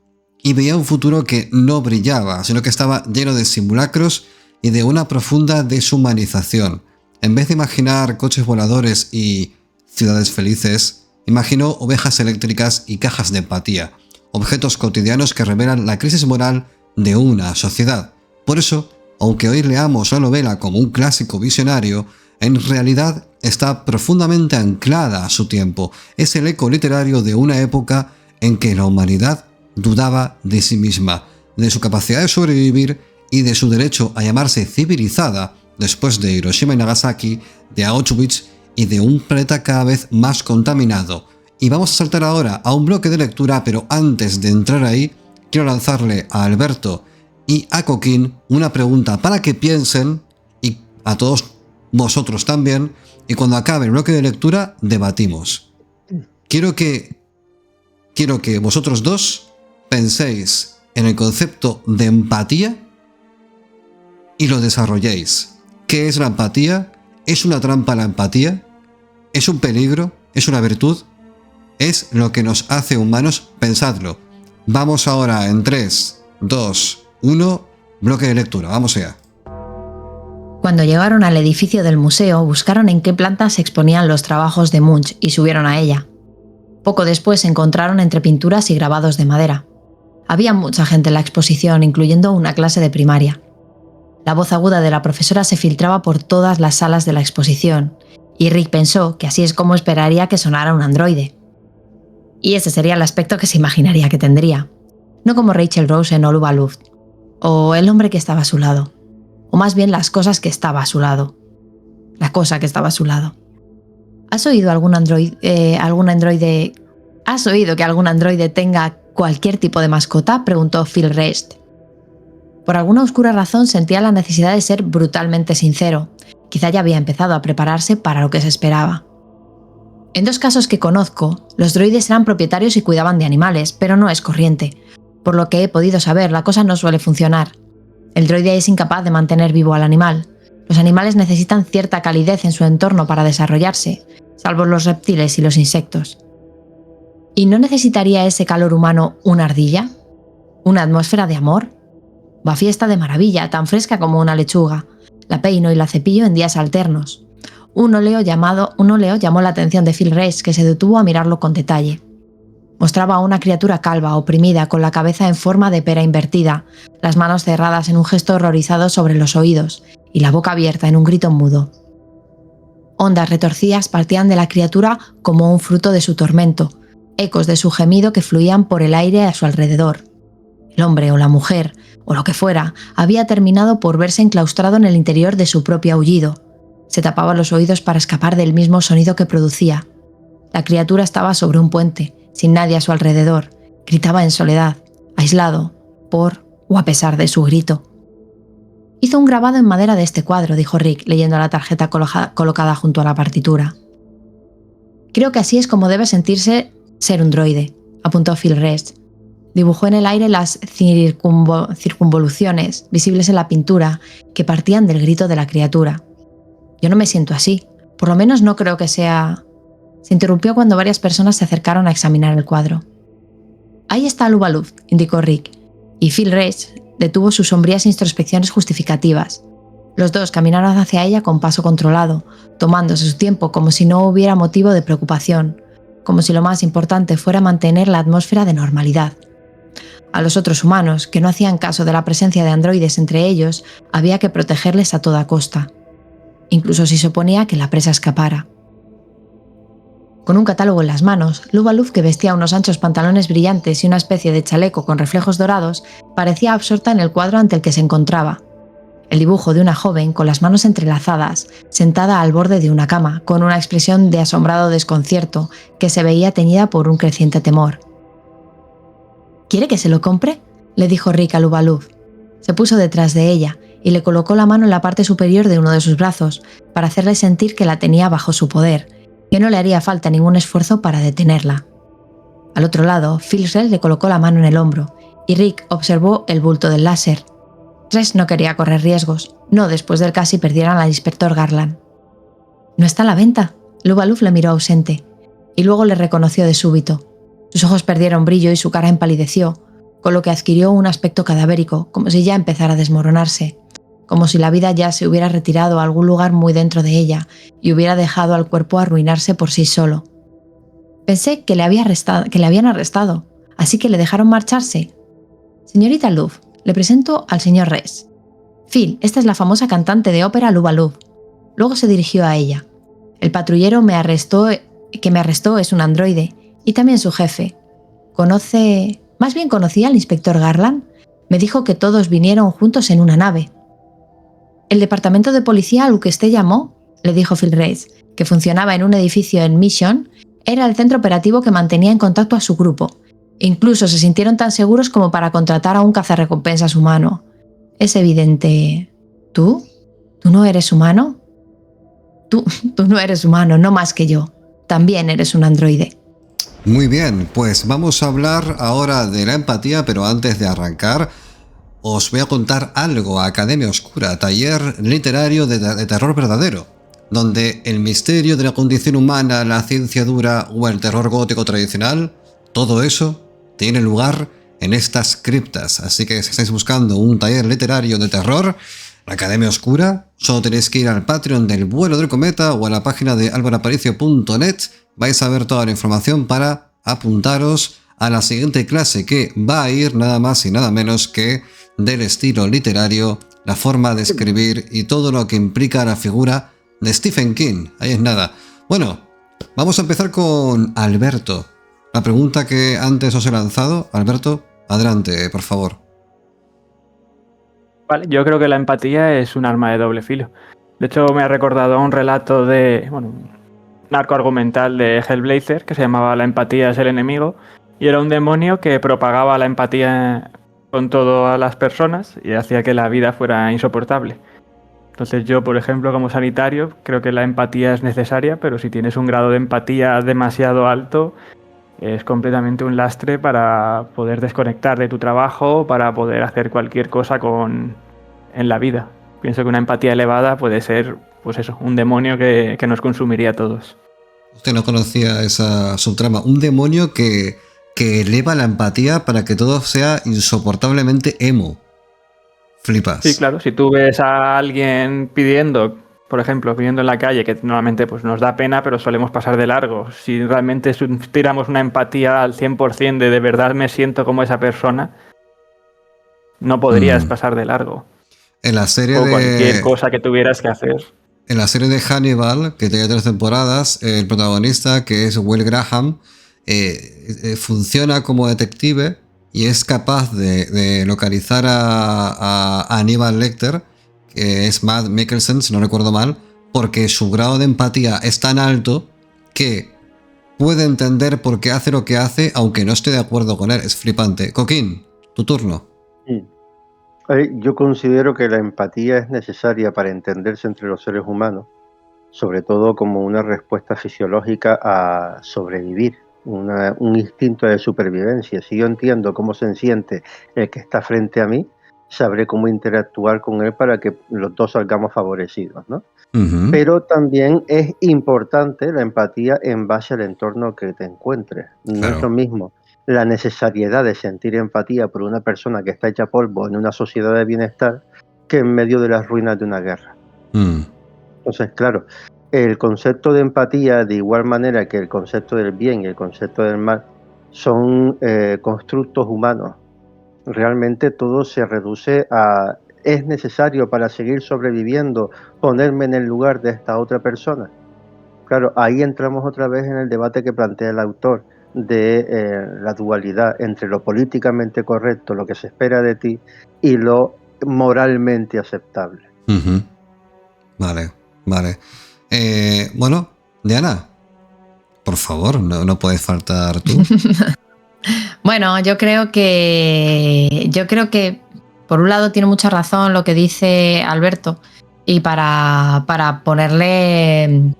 y veía un futuro que no brillaba, sino que estaba lleno de simulacros y de una profunda deshumanización. En vez de imaginar coches voladores y ciudades felices, imaginó ovejas eléctricas y cajas de empatía, objetos cotidianos que revelan la crisis moral de una sociedad. Por eso, aunque hoy leamos la novela como un clásico visionario, en realidad está profundamente anclada a su tiempo. Es el eco literario de una época en que la humanidad dudaba de sí misma, de su capacidad de sobrevivir y de su derecho a llamarse civilizada después de Hiroshima y Nagasaki, de Auschwitz y de un planeta cada vez más contaminado. Y vamos a saltar ahora a un bloque de lectura, pero antes de entrar ahí, quiero lanzarle a Alberto y a Coquín una pregunta para que piensen, y a todos vosotros también, y cuando acabe el bloque de lectura debatimos. Quiero que vosotros dos penséis en el concepto de empatía y lo desarrolléis. ¿Qué es la empatía? ¿Es una trampa la empatía? ¿Es un peligro? ¿Es una virtud? ¿Es lo que nos hace humanos? Pensadlo. Vamos ahora en 3, 2, 1, bloque de lectura. Vamos allá. Cuando llegaron al edificio del museo, buscaron en qué planta se exponían los trabajos de Munch y subieron a ella. Poco después se encontraron entre pinturas y grabados de madera. Había mucha gente en la exposición, incluyendo una clase de primaria. La voz aguda de la profesora se filtraba por todas las salas de la exposición, y Rick pensó que así es como esperaría que sonara un androide. Y ese sería el aspecto que se imaginaría que tendría. No como Rachel Rose en All Over Luft, o el hombre que estaba a su lado, o más bien las cosas que estaba a su lado. La cosa que estaba a su lado. ¿Has oído que algún androide tenga cualquier tipo de mascota?, preguntó Phil Rest. Por alguna oscura razón sentía la necesidad de ser brutalmente sincero. Quizá ya había empezado a prepararse para lo que se esperaba. En 2 casos que conozco, los droides eran propietarios y cuidaban de animales, pero no es corriente. Por lo que he podido saber, la cosa no suele funcionar. El droide es incapaz de mantener vivo al animal. Los animales necesitan cierta calidez en su entorno para desarrollarse, salvo los reptiles y los insectos. ¿Y no necesitaría ese calor humano una ardilla? ¿Una atmósfera de amor? Buffy está de maravilla, tan fresca como una lechuga. La peino y la cepillo en días alternos. Un óleo llamó la atención de Phil Reis, que se detuvo a mirarlo con detalle. Mostraba a una criatura calva, oprimida, con la cabeza en forma de pera invertida, las manos cerradas en un gesto horrorizado sobre los oídos, y la boca abierta en un grito mudo. Ondas retorcidas partían de la criatura como un fruto de su tormento, ecos de su gemido que fluían por el aire a su alrededor. El hombre o la mujer, o lo que fuera, había terminado por verse enclaustrado en el interior de su propio aullido. Se tapaba los oídos para escapar del mismo sonido que producía. La criatura estaba sobre un puente, sin nadie a su alrededor. Gritaba en soledad, aislado, por o a pesar de su grito. Hizo un grabado en madera de este cuadro, dijo Rick, leyendo la tarjeta colocada junto a la partitura. Creo que así es como debe sentirse ser un droide, apuntó Phil Rest. Dibujó en el aire las circunvoluciones visibles en la pintura que partían del grito de la criatura. Yo no me siento así, por lo menos no creo que sea... Se interrumpió cuando varias personas se acercaron a examinar el cuadro. Ahí está Luba Luft, indicó Rick, y Phil Rest detuvo sus sombrías introspecciones justificativas. Los dos caminaron hacia ella con paso controlado, tomándose su tiempo como si no hubiera motivo de preocupación, como si lo más importante fuera mantener la atmósfera de normalidad. A los otros humanos, que no hacían caso de la presencia de androides entre ellos, había que protegerles a toda costa, incluso si se oponía que la presa escapara. Con un catálogo en las manos, Luba Luft, que vestía unos anchos pantalones brillantes y una especie de chaleco con reflejos dorados, parecía absorta en el cuadro ante el que se encontraba. El dibujo de una joven con las manos entrelazadas, sentada al borde de una cama, con una expresión de asombrado desconcierto que se veía teñida por un creciente temor. ¿Quiere que se lo compre?, le dijo Rick a Luba Luft. Se puso detrás de ella y le colocó la mano en la parte superior de uno de sus brazos para hacerle sentir que la tenía bajo su poder, que no le haría falta ningún esfuerzo para detenerla. Al otro lado, Phil Rest le colocó la mano en el hombro y Rick observó el bulto del láser. Rest no quería correr riesgos, no después del casi perdieran al inspector Garland. «¿No está a la venta?», Luba Luft le miró ausente, y luego le reconoció de súbito. Sus ojos perdieron brillo y su cara empalideció, con lo que adquirió un aspecto cadavérico, como si ya empezara a desmoronarse. como si la vida ya se hubiera retirado a algún lugar muy dentro de ella y hubiera dejado al cuerpo arruinarse por sí solo. Pensé que le habían arrestado, así que le dejaron marcharse. Señorita Love, le presento al señor Rhys. Phil, esta es la famosa cantante de ópera Luba Love. Luego se dirigió a ella. El patrullero que me arrestó es un androide, y también su jefe. Conocía al inspector Garland. Me dijo que todos vinieron juntos en una nave. El departamento de policía al que usted llamó, le dijo Phil Rhys, que funcionaba en un edificio en Mission, era el centro operativo que mantenía en contacto a su grupo. Incluso se sintieron tan seguros como para contratar a un cazarrecompensas humano. Es evidente. ¿Tú? ¿Tú no eres humano? Tú no eres humano, no más que yo. También eres un androide. Muy bien, pues vamos a hablar ahora de la empatía, pero antes de arrancar, os voy a contar algo. Academia Oscura, taller literario de terror verdadero, donde el misterio de la condición humana, la ciencia dura o el terror gótico tradicional, todo eso tiene lugar en estas criptas. Así que si estáis buscando un taller literario de terror, la Academia Oscura, solo tenéis que ir al Patreon del Vuelo del Cometa o a la página de alvaraparicio.net. Vais a ver toda la información para apuntaros a la siguiente clase, que va a ir nada más y nada menos que del estilo literario, la forma de escribir y todo lo que implica la figura de Stephen King. Ahí es nada. Bueno, vamos a empezar con Alberto. La pregunta que antes os he lanzado, Alberto, adelante, por favor. Vale, yo creo que la empatía es un arma de doble filo. De hecho, me ha recordado a un relato un arco argumental de Hellblazer que se llamaba La empatía es el enemigo, y era un demonio que propagaba la empatía con todas las personas y hacía que la vida fuera insoportable. Entonces yo, por ejemplo, como sanitario, creo que la empatía es necesaria, pero si tienes un grado de empatía demasiado alto, es completamente un lastre para poder desconectar de tu trabajo, para poder hacer cualquier cosa en la vida. Pienso que una empatía elevada puede ser, pues eso, un demonio que nos consumiría a todos. Usted no conocía esa subtrama. Un demonio que eleva la empatía para que todo sea insoportablemente emo. Flipas. Sí, claro. Si tú ves a alguien pidiendo, por ejemplo, pidiendo en la calle, que normalmente pues, nos da pena, pero solemos pasar de largo. Si realmente tiramos una empatía al 100% de verdad me siento como esa persona, no podrías pasar de largo. En la serie o cualquier cosa que tuvieras que hacer. En la serie de Hannibal, que tiene 3 temporadas, el protagonista, que es Will Graham, funciona como detective y es capaz de localizar a Hannibal Lecter, que es Matt Mikkelsen, si no recuerdo mal, porque su grado de empatía es tan alto que puede entender por qué hace lo que hace, aunque no esté de acuerdo con él. Es flipante. Coquín, tu turno. Sí. Yo considero que la empatía es necesaria para entenderse entre los seres humanos, sobre todo como una respuesta fisiológica a sobrevivir, un instinto de supervivencia. Si yo entiendo cómo se siente el que está frente a mí, sabré cómo interactuar con él para que los dos salgamos favorecidos, ¿no? Uh-huh. Pero también es importante la empatía en base al entorno que te encuentres. No Claro. es lo mismo la necesariedad de sentir empatía por una persona que está hecha polvo en una sociedad de bienestar que en medio de las ruinas de una guerra. Entonces, claro, el concepto de empatía, de igual manera que el concepto del bien y el concepto del mal, son constructos humanos. Realmente todo se reduce a: ¿es necesario para seguir sobreviviendo ponerme en el lugar de esta otra persona? Claro, ahí entramos otra vez en el debate que plantea el autor de la dualidad entre lo políticamente correcto, lo que se espera de ti, y lo moralmente aceptable. Uh-huh. Vale. Bueno, Diana, por favor, no puedes faltar tú. Bueno, yo creo que por un lado tiene mucha razón lo que dice Alberto, y para ponerle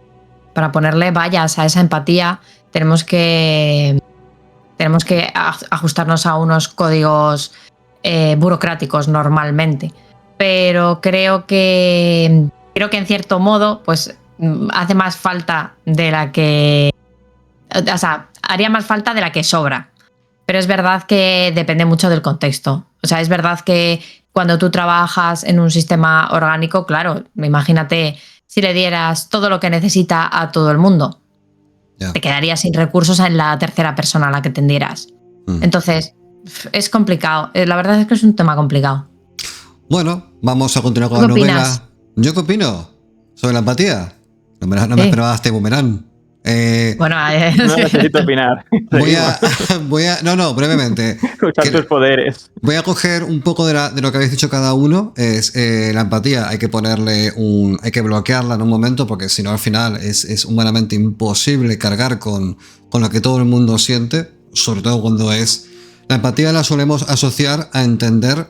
vallas a esa empatía tenemos que ajustarnos a unos códigos burocráticos normalmente, pero creo que en cierto modo pues hace más falta de la que, o sea, haría más falta de la que sobra. Pero es verdad que depende mucho del contexto. O sea, es verdad que cuando tú trabajas en un sistema orgánico, claro, imagínate si le dieras todo lo que necesita a todo el mundo. Te quedarías sin recursos en la tercera persona a la que tendieras. Entonces, es complicado. La verdad es que es un tema complicado. Bueno, vamos a continuar con la novela. Opinas? ¿Yo qué opino? ¿Sobre la empatía? No me esperaba este boomerang. Bueno, no necesito opinar. Brevemente. Usar tus poderes. Voy a coger un poco de lo que habéis dicho cada uno. Es la empatía, hay que bloquearla en un momento, porque si no al final es humanamente imposible cargar con lo que todo el mundo siente, sobre todo cuando la empatía la solemos asociar a entender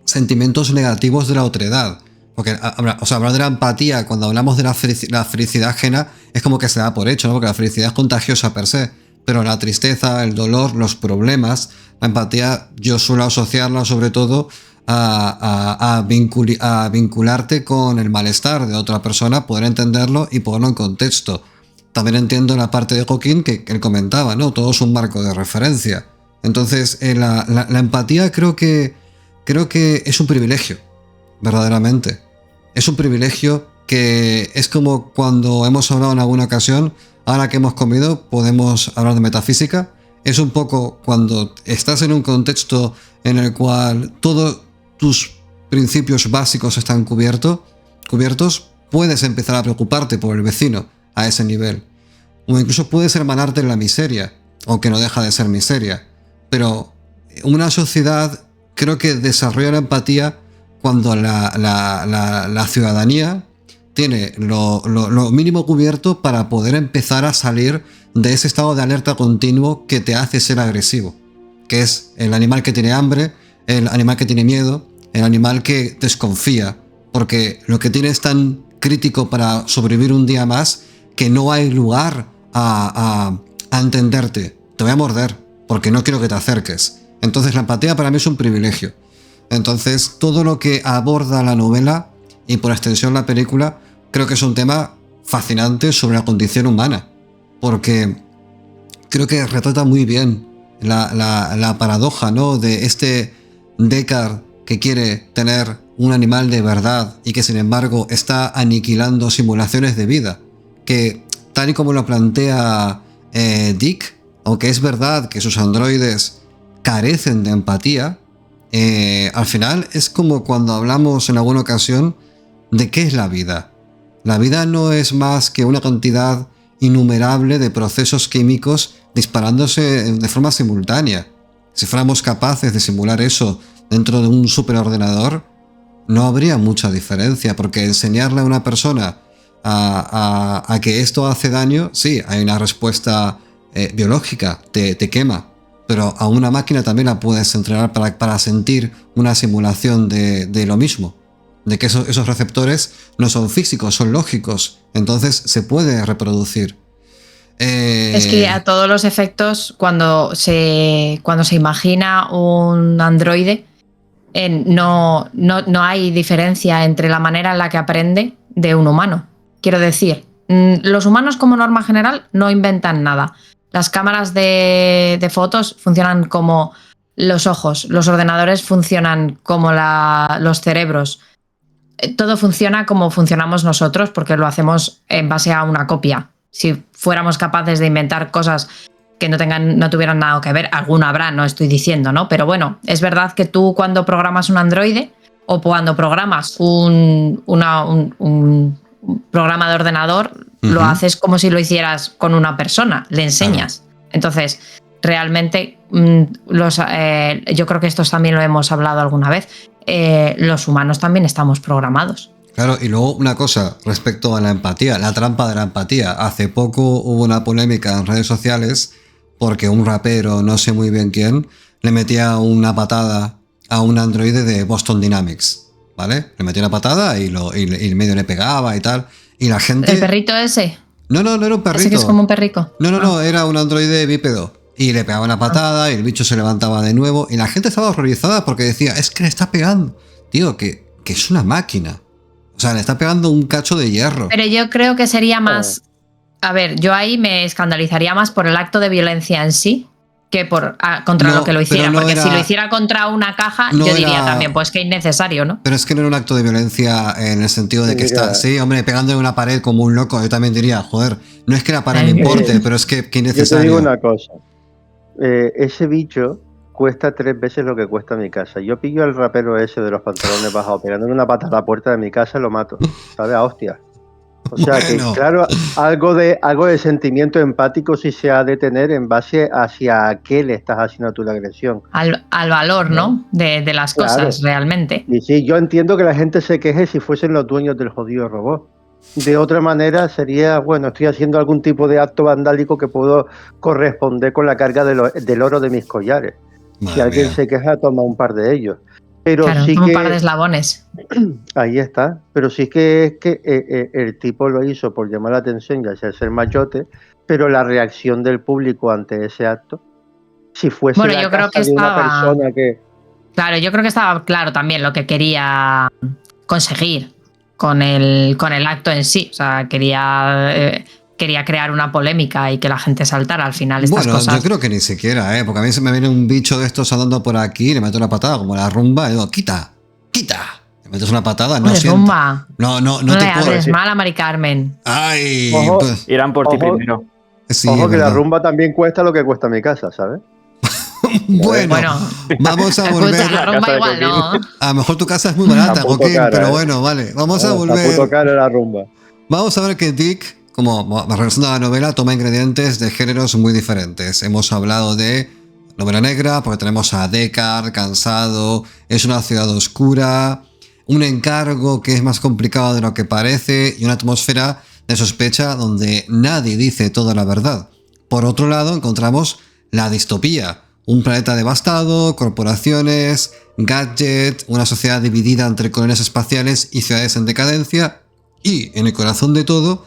sentimientos negativos de la otredad. Porque, hablar de la empatía cuando hablamos de la felicidad ajena es como que se da por hecho, ¿no? Porque la felicidad es contagiosa per se, pero la tristeza, el dolor, los problemas, la empatía yo suelo asociarla sobre todo a vincularte con el malestar de otra persona, poder entenderlo y ponerlo en contexto. También entiendo la parte de Joaquín que él comentaba, ¿no? Todo es un marco de referencia. Entonces, la empatía creo que es un privilegio. Verdaderamente. Es un privilegio que es como cuando hemos hablado en alguna ocasión, ahora que hemos comido podemos hablar de metafísica. Es un poco cuando estás en un contexto en el cual todos tus principios básicos están cubiertos, puedes empezar a preocuparte por el vecino a ese nivel. O incluso puedes hermanarte en la miseria, aunque no deja de ser miseria. Pero una sociedad creo que desarrolla la empatía cuando la ciudadanía tiene lo mínimo cubierto para poder empezar a salir de ese estado de alerta continuo que te hace ser agresivo, que es el animal que tiene hambre, el animal que tiene miedo, el animal que desconfía, porque lo que tiene es tan crítico para sobrevivir un día más que no hay lugar a entenderte. Te voy a morder porque no quiero que te acerques. Entonces la empatía para mí es un privilegio. Entonces, todo lo que aborda la novela y por extensión la película, creo que es un tema fascinante sobre la condición humana, porque creo que retrata muy bien la paradoja, ¿no? De este Deckard que quiere tener un animal de verdad y que sin embargo está aniquilando simulaciones de vida, que tal y como lo plantea Dick, aunque es verdad que sus androides carecen de empatía, al final es como cuando hablamos en alguna ocasión de qué es la vida. La vida no es más que una cantidad innumerable de procesos químicos disparándose de forma simultánea. Si fuéramos capaces de simular eso dentro de un superordenador, no habría mucha diferencia, porque enseñarle a una persona a que esto hace daño, sí, hay una respuesta biológica, te quema. Pero a una máquina también la puedes entrenar para sentir una simulación de lo mismo. De que esos receptores no son físicos, son lógicos. Entonces se puede reproducir. Es que a todos los efectos, cuando se imagina un androide, no hay diferencia entre la manera en la que aprende de un humano. Quiero decir, los humanos como norma general no inventan nada. Las cámaras de fotos funcionan como los ojos, los ordenadores funcionan como los cerebros. Todo funciona como funcionamos nosotros porque lo hacemos en base a una copia. Si fuéramos capaces de inventar cosas que no tuvieran nada que ver, alguna habrá, no estoy diciendo, ¿no? Pero bueno, es verdad que tú cuando programas un androide o cuando programas un programa de ordenador, lo haces como si lo hicieras con una persona, le enseñas. Entonces, realmente, yo creo que esto también lo hemos hablado alguna vez, los humanos también estamos programados. Claro, y luego una cosa respecto a la empatía, la trampa de la empatía. Hace poco hubo una polémica en redes sociales porque un rapero, no sé muy bien quién, le metía una patada a un androide de Boston Dynamics, ¿vale? Le metía una patada y medio le pegaba y tal. Y la gente... ¿El perrito ese? No era un perrito. ¿Ese que es como un perrico? No, era un androide bípedo. Y le pegaba una patada y el bicho se levantaba de nuevo. Y la gente estaba horrorizada porque decía, es que le está pegando. Tío, que es una máquina. O sea, le está pegando un cacho de hierro. Pero yo creo que sería más... A ver, yo ahí me escandalizaría más por el acto de violencia en sí que contra No, lo que lo hiciera, pero no porque era- si lo hiciera contra una caja, no yo diría era- también, pues que innecesario, ¿no? Pero es que no era un acto de violencia en el sentido de que Mira. está, sí, hombre, pegándole una pared como un loco. Yo también diría, joder, no es que la pared me Eh, importe, pero es que Yo te digo innecesario. una cosa. Ese bicho cuesta 3 veces lo que cuesta mi casa. Yo pillo al rapero ese de los pantalones bajados, pegándole una pata a la puerta de mi casa, lo mato. ¿Sabes? A hostia. O sea que, Bueno. claro, algo de sentimiento empático sí se ha de tener en base hacia a qué le estás haciendo tú la agresión. al valor, ¿no? De las Claro. cosas, realmente. Y sí, yo entiendo que la gente se queje si fuesen los dueños del jodido robot. De otra manera sería, bueno, estoy haciendo algún tipo de acto vandálico que puedo corresponder con la carga del oro de mis collares. Si Madre alguien mía. se queja, toma un par de ellos. Pero Claro, sí toma un par de que, eslabones. ahí está, pero sí que es que el tipo lo hizo por llamar la atención y hacerse el machote, pero la reacción del público ante ese acto, si fuese Bueno, la yo creo casa que de una estaba... persona que... Claro, yo creo que estaba claro también lo que quería conseguir con el acto en sí. O sea, quería crear una polémica y que la gente saltara al final estas Bueno, cosas. yo creo que ni siquiera, porque a mí se me viene un bicho de estos andando por aquí y le meto una patada como la rumba y digo, quita. Le metes una patada, no Oye, siento. rumba. No No te le puedo. hables mal a Mari Carmen. Ay, Ojo. pues, Irán por ti Ojo. primero. sí, Ojo es que la verdad. rumba también cuesta lo que cuesta mi casa, ¿sabes? Bueno, Bueno, vamos a escucha, volver. la La rumba casa de igual, ¿no? A lo mejor tu casa es muy barata, Está puto Joaquín, cara, pero ¿eh? bueno, vale. Vamos a Está puto volver. cara la rumba. Vamos a ver que Dick, como regresando a la novela, toma ingredientes de géneros muy diferentes. Hemos hablado de novela negra, porque tenemos a Deckard, cansado, es una ciudad oscura, un encargo que es más complicado de lo que parece y una atmósfera de sospecha donde nadie dice toda la verdad. Por otro lado, encontramos la distopía, un planeta devastado, corporaciones, gadget, una sociedad dividida entre colonias espaciales y ciudades en decadencia, y en el corazón de todo,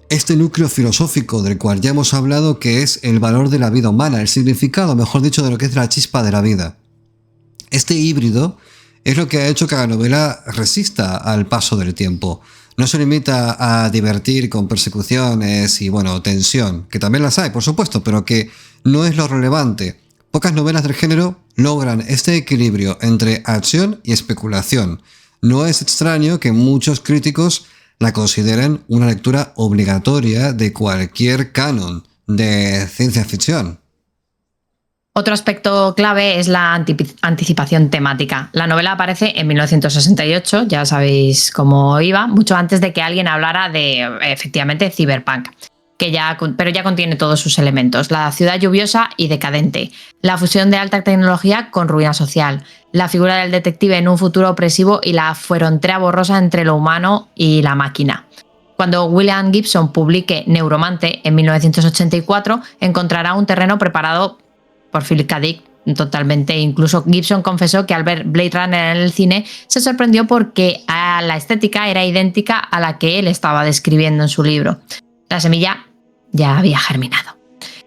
este núcleo filosófico del cual ya hemos hablado, que es el valor de la vida humana, el significado, mejor dicho, de lo que es la chispa de la vida. Este híbrido es lo que ha hecho que la novela resista al paso del tiempo. No se limita a divertir con persecuciones y, bueno, tensión, que también las hay, por supuesto, pero que no es lo relevante. Pocas novelas del género logran este equilibrio entre acción y especulación. No es extraño que muchos críticos la consideren una lectura obligatoria de cualquier canon de ciencia ficción. Otro aspecto clave es la anticipación temática. La novela aparece en 1968, ya sabéis cómo iba, mucho antes de que alguien hablara de, efectivamente, cyberpunk, pero ya contiene todos sus elementos. La ciudad lluviosa y decadente, la fusión de alta tecnología con ruina social, la figura del detective en un futuro opresivo y la frontera borrosa entre lo humano y la máquina. Cuando William Gibson publique Neuromante en 1984, encontrará un terreno preparado por Philip K. Dick totalmente. Incluso Gibson confesó que al ver Blade Runner en el cine se sorprendió porque la estética era idéntica a la que él estaba describiendo en su libro. La semilla ya había germinado.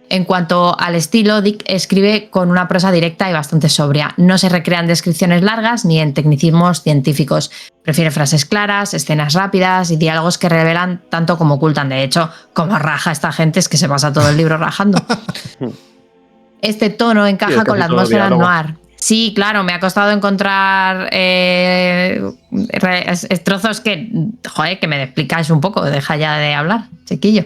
En cuanto al estilo, Dick escribe con una prosa directa y bastante sobria. No se recrean descripciones largas ni en tecnicismos científicos. Prefiere frases claras, escenas rápidas y diálogos que revelan tanto como ocultan. De hecho, como raja esta gente, es que se pasa todo el libro rajando. Este tono encaja con la atmósfera noir. Sí, claro, me ha costado encontrar trozos que me explicáis un poco. Deja ya de hablar, chiquillo.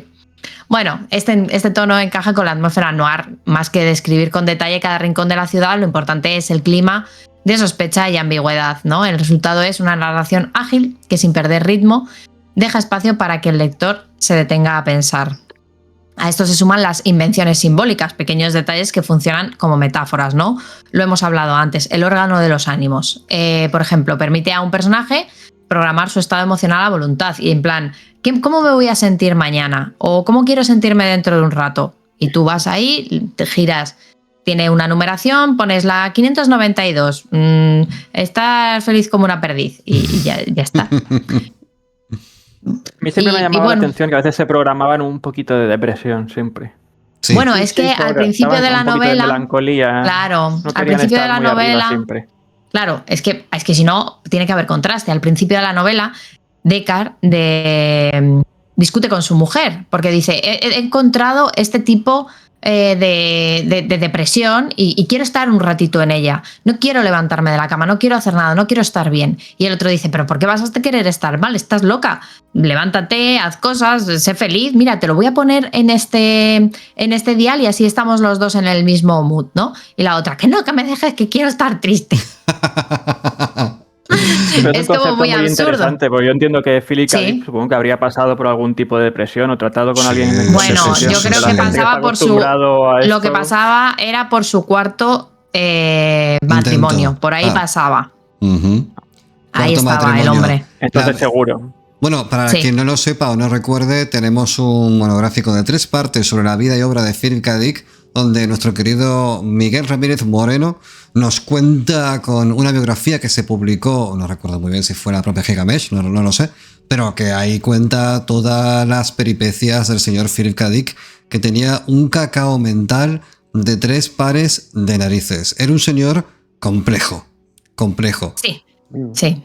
Bueno, este tono encaja con la atmósfera noir. Más que describir con detalle cada rincón de la ciudad, lo importante es el clima de sospecha y ambigüedad, ¿no? El resultado es una narración ágil que, sin perder ritmo, deja espacio para que el lector se detenga a pensar. A esto se suman las invenciones simbólicas, pequeños detalles que funcionan como metáforas, ¿no? Lo hemos hablado antes, el órgano de los ánimos. Por ejemplo, permite a un personaje programar su estado emocional a voluntad y en plan, ¿cómo me voy a sentir mañana? ¿O cómo quiero sentirme dentro de un rato? Y tú vas ahí, te giras, tiene una numeración, pones la 592, estás feliz como una perdiz y ya está. A mí siempre me ha llamado la atención que a veces se programaban un poquito de depresión, siempre. Sí. Bueno, es que al principio de la novela... De melancolía. Claro, No al principio de la novela... Siempre. Claro, es que si no, tiene que haber contraste. Al principio de la novela, Deckard discute con su mujer, porque dice, he encontrado este tipo de depresión y quiero estar un ratito en ella. No quiero levantarme de la cama, no quiero hacer nada, no quiero estar bien. Y el otro dice, ¿pero por qué vas a querer estar mal? Estás loca. Levántate, haz cosas, sé feliz. Mira, te lo voy a poner en este dial y así estamos los dos en el mismo mood, ¿no? Y la otra, que no, que me dejes, que quiero estar triste. Pero es como muy absurdo. Interesante, porque yo entiendo que Philip K. Dick, Sí. supongo que habría pasado por algún tipo de depresión o tratado con Sí, alguien en Bueno, depresión. yo creo sí, que sí. pasaba por su... Lo que pasaba era por su cuarto matrimonio. Por ahí pasaba. Ujú. Ahí Cuarto estaba el matrimonio. hombre. Entonces seguro. Bueno, para Sí. quien no lo sepa o no recuerde, tenemos un monográfico de 3 partes sobre la vida y obra de Philip K. Dick, donde nuestro querido Miguel Ramírez Moreno nos cuenta con una biografía que se publicó, no recuerdo muy bien si fue la propia Gigamesh, no lo sé, pero que ahí cuenta todas las peripecias del señor Philip K. Dick, que tenía un cacao mental de 3 pares de narices. Era un señor complejo. Sí, sí.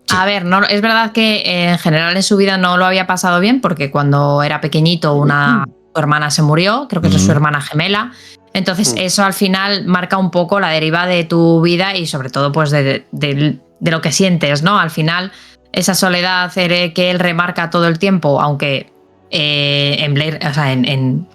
A ver, no, es verdad que en general en su vida no lo había pasado bien porque cuando era pequeñito su hermana se murió, creo que es su hermana gemela. Entonces eso al final marca un poco la deriva de tu vida y sobre todo pues de lo que sientes, ¿no? Al final esa soledad que él remarca todo el tiempo, aunque en Blair, o sea, en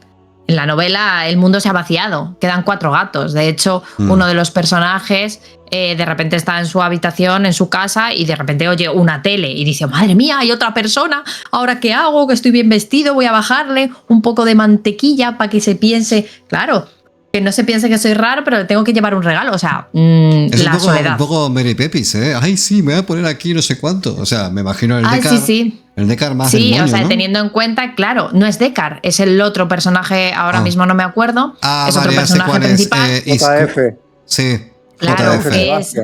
la novela el mundo se ha vaciado, quedan 4 gatos. De hecho, uno de los personajes de repente está en su habitación, en su casa, y de repente oye una tele y dice, madre mía, hay otra persona, ¿ahora qué hago? Que estoy bien vestido, voy a bajarle un poco de mantequilla para que se piense, claro, que no se piense que soy raro, pero le tengo que llevar un regalo. O sea, Es la soledad. un poco Mary Pepis, ¿eh? Ay, sí, me voy a poner aquí no sé cuánto. O sea, me imagino el Deckard. Sí. El Deckard más del Sí, moño, o sea, ¿no? teniendo en cuenta, claro, no es Deckard, es el otro personaje, ahora mismo no me acuerdo. Es otro vale, ya sé personaje cuál principal. JF. Sí, Claro, JF. que es,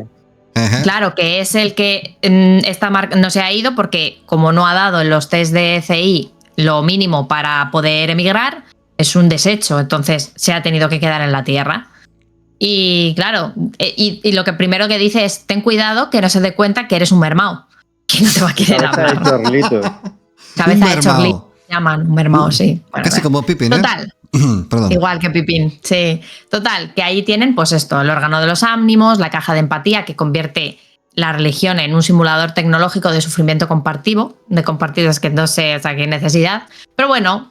Ajá. claro, que es el que no se ha ido porque como no ha dado en los test de CI lo mínimo para poder emigrar, es un desecho, entonces se ha tenido que quedar en la Tierra. Y claro, y lo que primero que dice es, ten cuidado que no se dé cuenta que eres un mermao, que no te va a querer Cabeza de hablar. chorlito. Cabeza de chorlito, llaman un mermao, sí. Bueno, Casi como Pippin, ¿eh? Total. Perdón. Igual que Pipín, sí. Total, que ahí tienen pues esto, el órgano de los ámnimos, la caja de empatía que convierte la religión en un simulador tecnológico de sufrimiento compartido, es que no sé, o sea, qué necesidad. Pero bueno,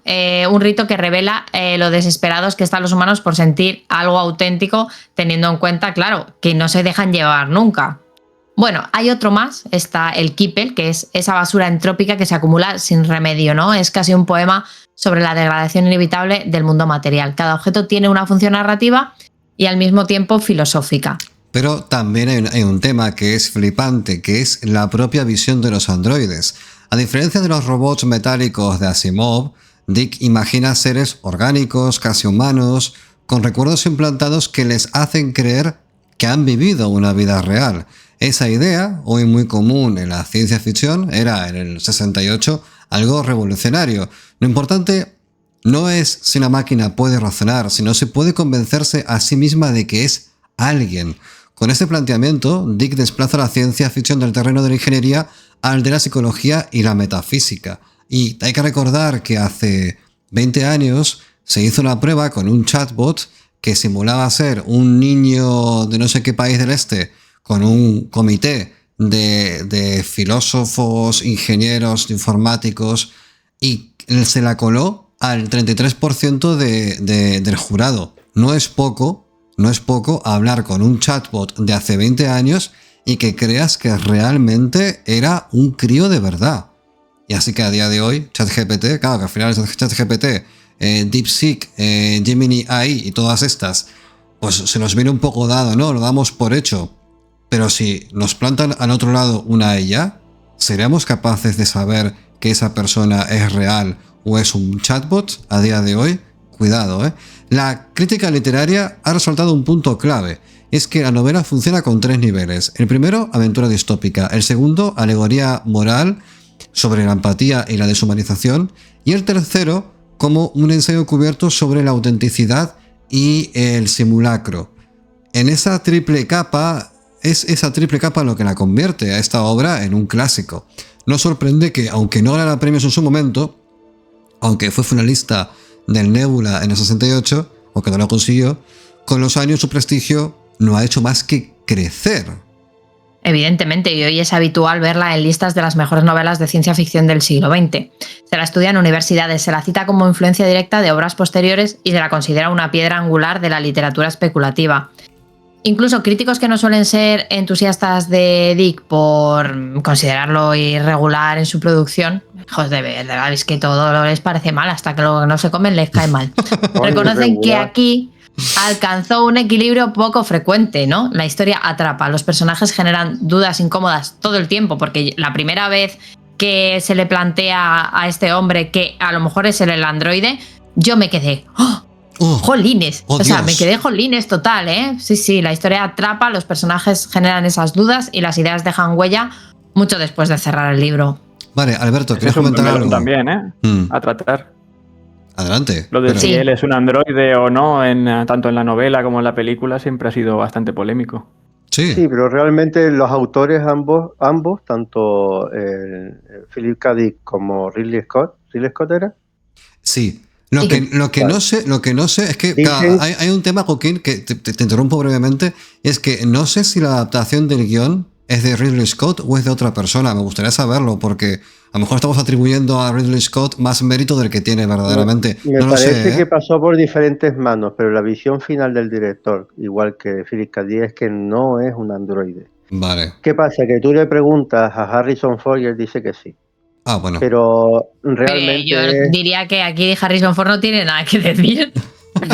un rito que revela lo desesperados que están los humanos por sentir algo auténtico, teniendo en cuenta, claro, que no se dejan llevar nunca. Bueno, hay otro más, está el Kipel, que es esa basura entrópica que se acumula sin remedio, ¿no? Es casi un poema sobre la degradación inevitable del mundo material. Cada objeto tiene una función narrativa y al mismo tiempo filosófica. Pero también hay un tema que es flipante, que es la propia visión de los androides. A diferencia de los robots metálicos de Asimov, Dick imagina seres orgánicos, casi humanos, con recuerdos implantados que les hacen creer que han vivido una vida real. Esa idea, hoy muy común en la ciencia ficción, era en el 68 algo revolucionario. Lo importante no es si una máquina puede razonar, sino si puede convencerse a sí misma de que es alguien. Con este planteamiento, Dick desplaza la ciencia ficción del terreno de la ingeniería al de la psicología y la metafísica. Y hay que recordar que hace 20 años se hizo una prueba con un chatbot que simulaba ser un niño de no sé qué país del este con un comité de filósofos, ingenieros, informáticos, y se la coló al 33% del jurado. No es poco hablar con un chatbot de hace 20 años y que creas que realmente era un crío de verdad. Y así que a día de hoy, ChatGPT, claro que al final ChatGPT, DeepSeek, Gemini AI y todas estas, pues se nos viene un poco dado, ¿no? Lo damos por hecho. Pero si nos plantan al otro lado una IA, ¿seremos capaces de saber que esa persona es real o es un chatbot a día de hoy? Cuidado, ¿eh? La crítica literaria ha resaltado un punto clave. Es que la novela funciona con 3 niveles. El primero, aventura distópica. El segundo, alegoría moral sobre la empatía y la deshumanización. Y el tercero, como un ensayo cubierto sobre la autenticidad y el simulacro. En esa triple capa, es esa triple capa lo que la convierte a esta obra en un clásico. No sorprende que, aunque no ganara premios en su momento, aunque fue finalista del Nebula en el 68, porque no lo consiguió, con los años su prestigio no ha hecho más que crecer. Evidentemente, y hoy es habitual verla en listas de las mejores novelas de ciencia ficción del siglo XX. Se la estudia en universidades, se la cita como influencia directa de obras posteriores y se la considera una piedra angular de la literatura especulativa. Incluso críticos que no suelen ser entusiastas de Dick por considerarlo irregular en su producción, hijos de verdad, es que todo les parece mal, hasta que lo que no se comen les cae mal. Reconocen que aquí alcanzó un equilibrio poco frecuente, ¿no? La historia atrapa, los personajes generan dudas incómodas todo el tiempo, porque la primera vez que se le plantea a este hombre que a lo mejor es el androide, yo me quedé... ¡Oh! ¡Jolines! Oh, o sea, Dios. me quedé jolines total, ¿eh? Sí, la historia atrapa, los personajes generan esas dudas y las ideas dejan huella mucho después de cerrar el libro. Vale, Alberto, Ese ¿quieres es un comentar melón algo? también, ¿eh? A tratar. Adelante. Lo de pero- si Sí. él es un androide o no, tanto en la novela como en la película, siempre ha sido bastante polémico. Sí, pero realmente los autores ambos tanto Philip K. Dick como Ridley Scott era, Sí. Lo que no sé es que Dicen- hay un tema, Joaquín, que te interrumpo brevemente, es que no sé si la adaptación del guión es de Ridley Scott o es de otra persona. Me gustaría saberlo, porque a lo mejor estamos atribuyendo a Ridley Scott más mérito del que tiene verdaderamente. Me no lo parece sé, ¿eh? que pasó por diferentes manos, pero la visión final del director, igual que Philip K. Dick, es que no es un androide. Vale. ¿Qué pasa? Que tú le preguntas a Harrison Ford y él dice que sí. Ah, bueno. Pero realmente Yo diría que aquí Harrison Ford no tiene nada que decir.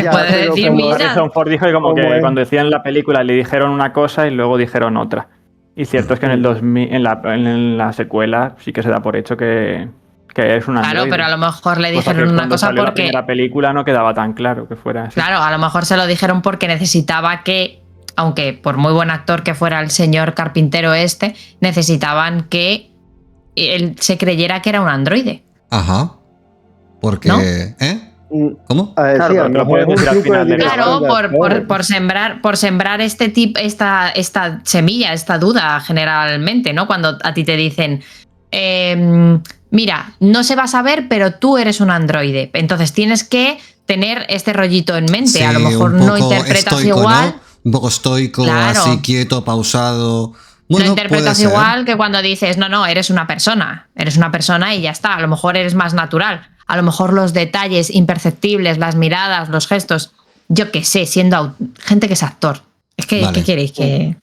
Ya, Puede pero decir como misa. Harrison Ford dijo que como ¿Cómo que es? cuando decían la película le dijeron una cosa y luego dijeron otra. Y cierto es que en el 2000, en la secuela sí que se da por hecho que es un androide. Claro, pero a lo mejor le Cosa dijeron que una cuando cosa salió la porque... primera película no quedaba tan claro que fuera así. Claro, a lo mejor se lo dijeron porque necesitaba que, aunque por muy buen actor que fuera el señor carpintero este, necesitaban que él se creyera que era un androide. Ajá. Porque... ¿No? ¿Cómo? A ver, Claro, sí, a pero lo lo mejor puedes es un decir al truco final de de la dirección Claro, de actores. por sembrar esta semilla, esta duda generalmente, ¿no? Cuando a ti te dicen, mira, no se va a saber, pero tú eres un androide. Entonces tienes que tener este rollito en mente. Sí, a lo mejor un no poco interpretas estoico, igual. ¿no? Un poco estoico, Claro. así quieto, pausado. No Bueno, interpretas puede ser. igual que cuando dices, no, eres una persona y ya está. A lo mejor eres más natural. A lo mejor los detalles imperceptibles, las miradas, los gestos, yo qué sé, siendo gente que es actor. Es que, Vale. ¿qué queréis? Que...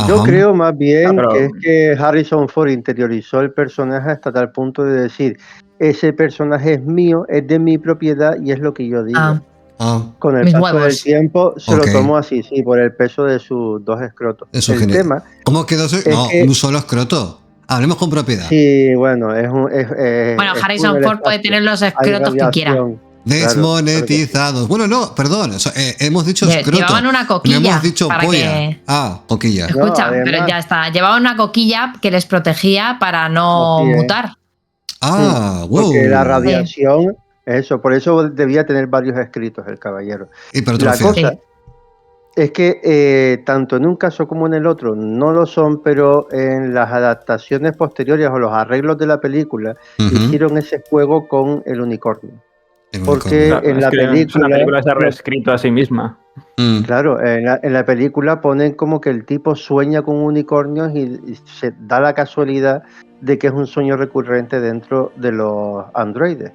Yo Ajá. creo más bien pero- que es que Harrison Ford interiorizó el personaje hasta tal punto de decir, ese personaje es mío, es de mi propiedad y es lo que yo digo. Ah, Ah, Con el mis paso del huevos. tiempo se Ok. lo tomó así, sí, por el peso de sus dos escrotos. eso El tema, ¿Cómo quedó? No, que- un solo escroto. Hablemos con propiedad. sí, bueno, es un... Bueno, es Harrison túnel Ford puede espacio. tener los Hay escrotos que quiera. radiación. Desmonetizados. Bueno, no, perdón. Hemos dicho escroto. Llevaban una coquilla. No hemos dicho para polla. que... Coquilla. No, Escucha, además- pero ya está. Llevaban una coquilla que les protegía para no Así es. mutar. Ah, wow. Porque la radiación, eso, por eso debía tener varios escritos el caballero. La Hipertrofia. cosa Sí. es que tanto en un caso como en el otro no lo son, pero en las adaptaciones posteriores o los arreglos de la película Ujú. hicieron ese juego con el unicornio. El porque- unicornio. Claro, en es la que es una película- película que se ha reescrito a sí misma. Mm. Claro, en la película ponen como que el tipo sueña con unicornios y se da la casualidad de que es un sueño recurrente dentro de los androides.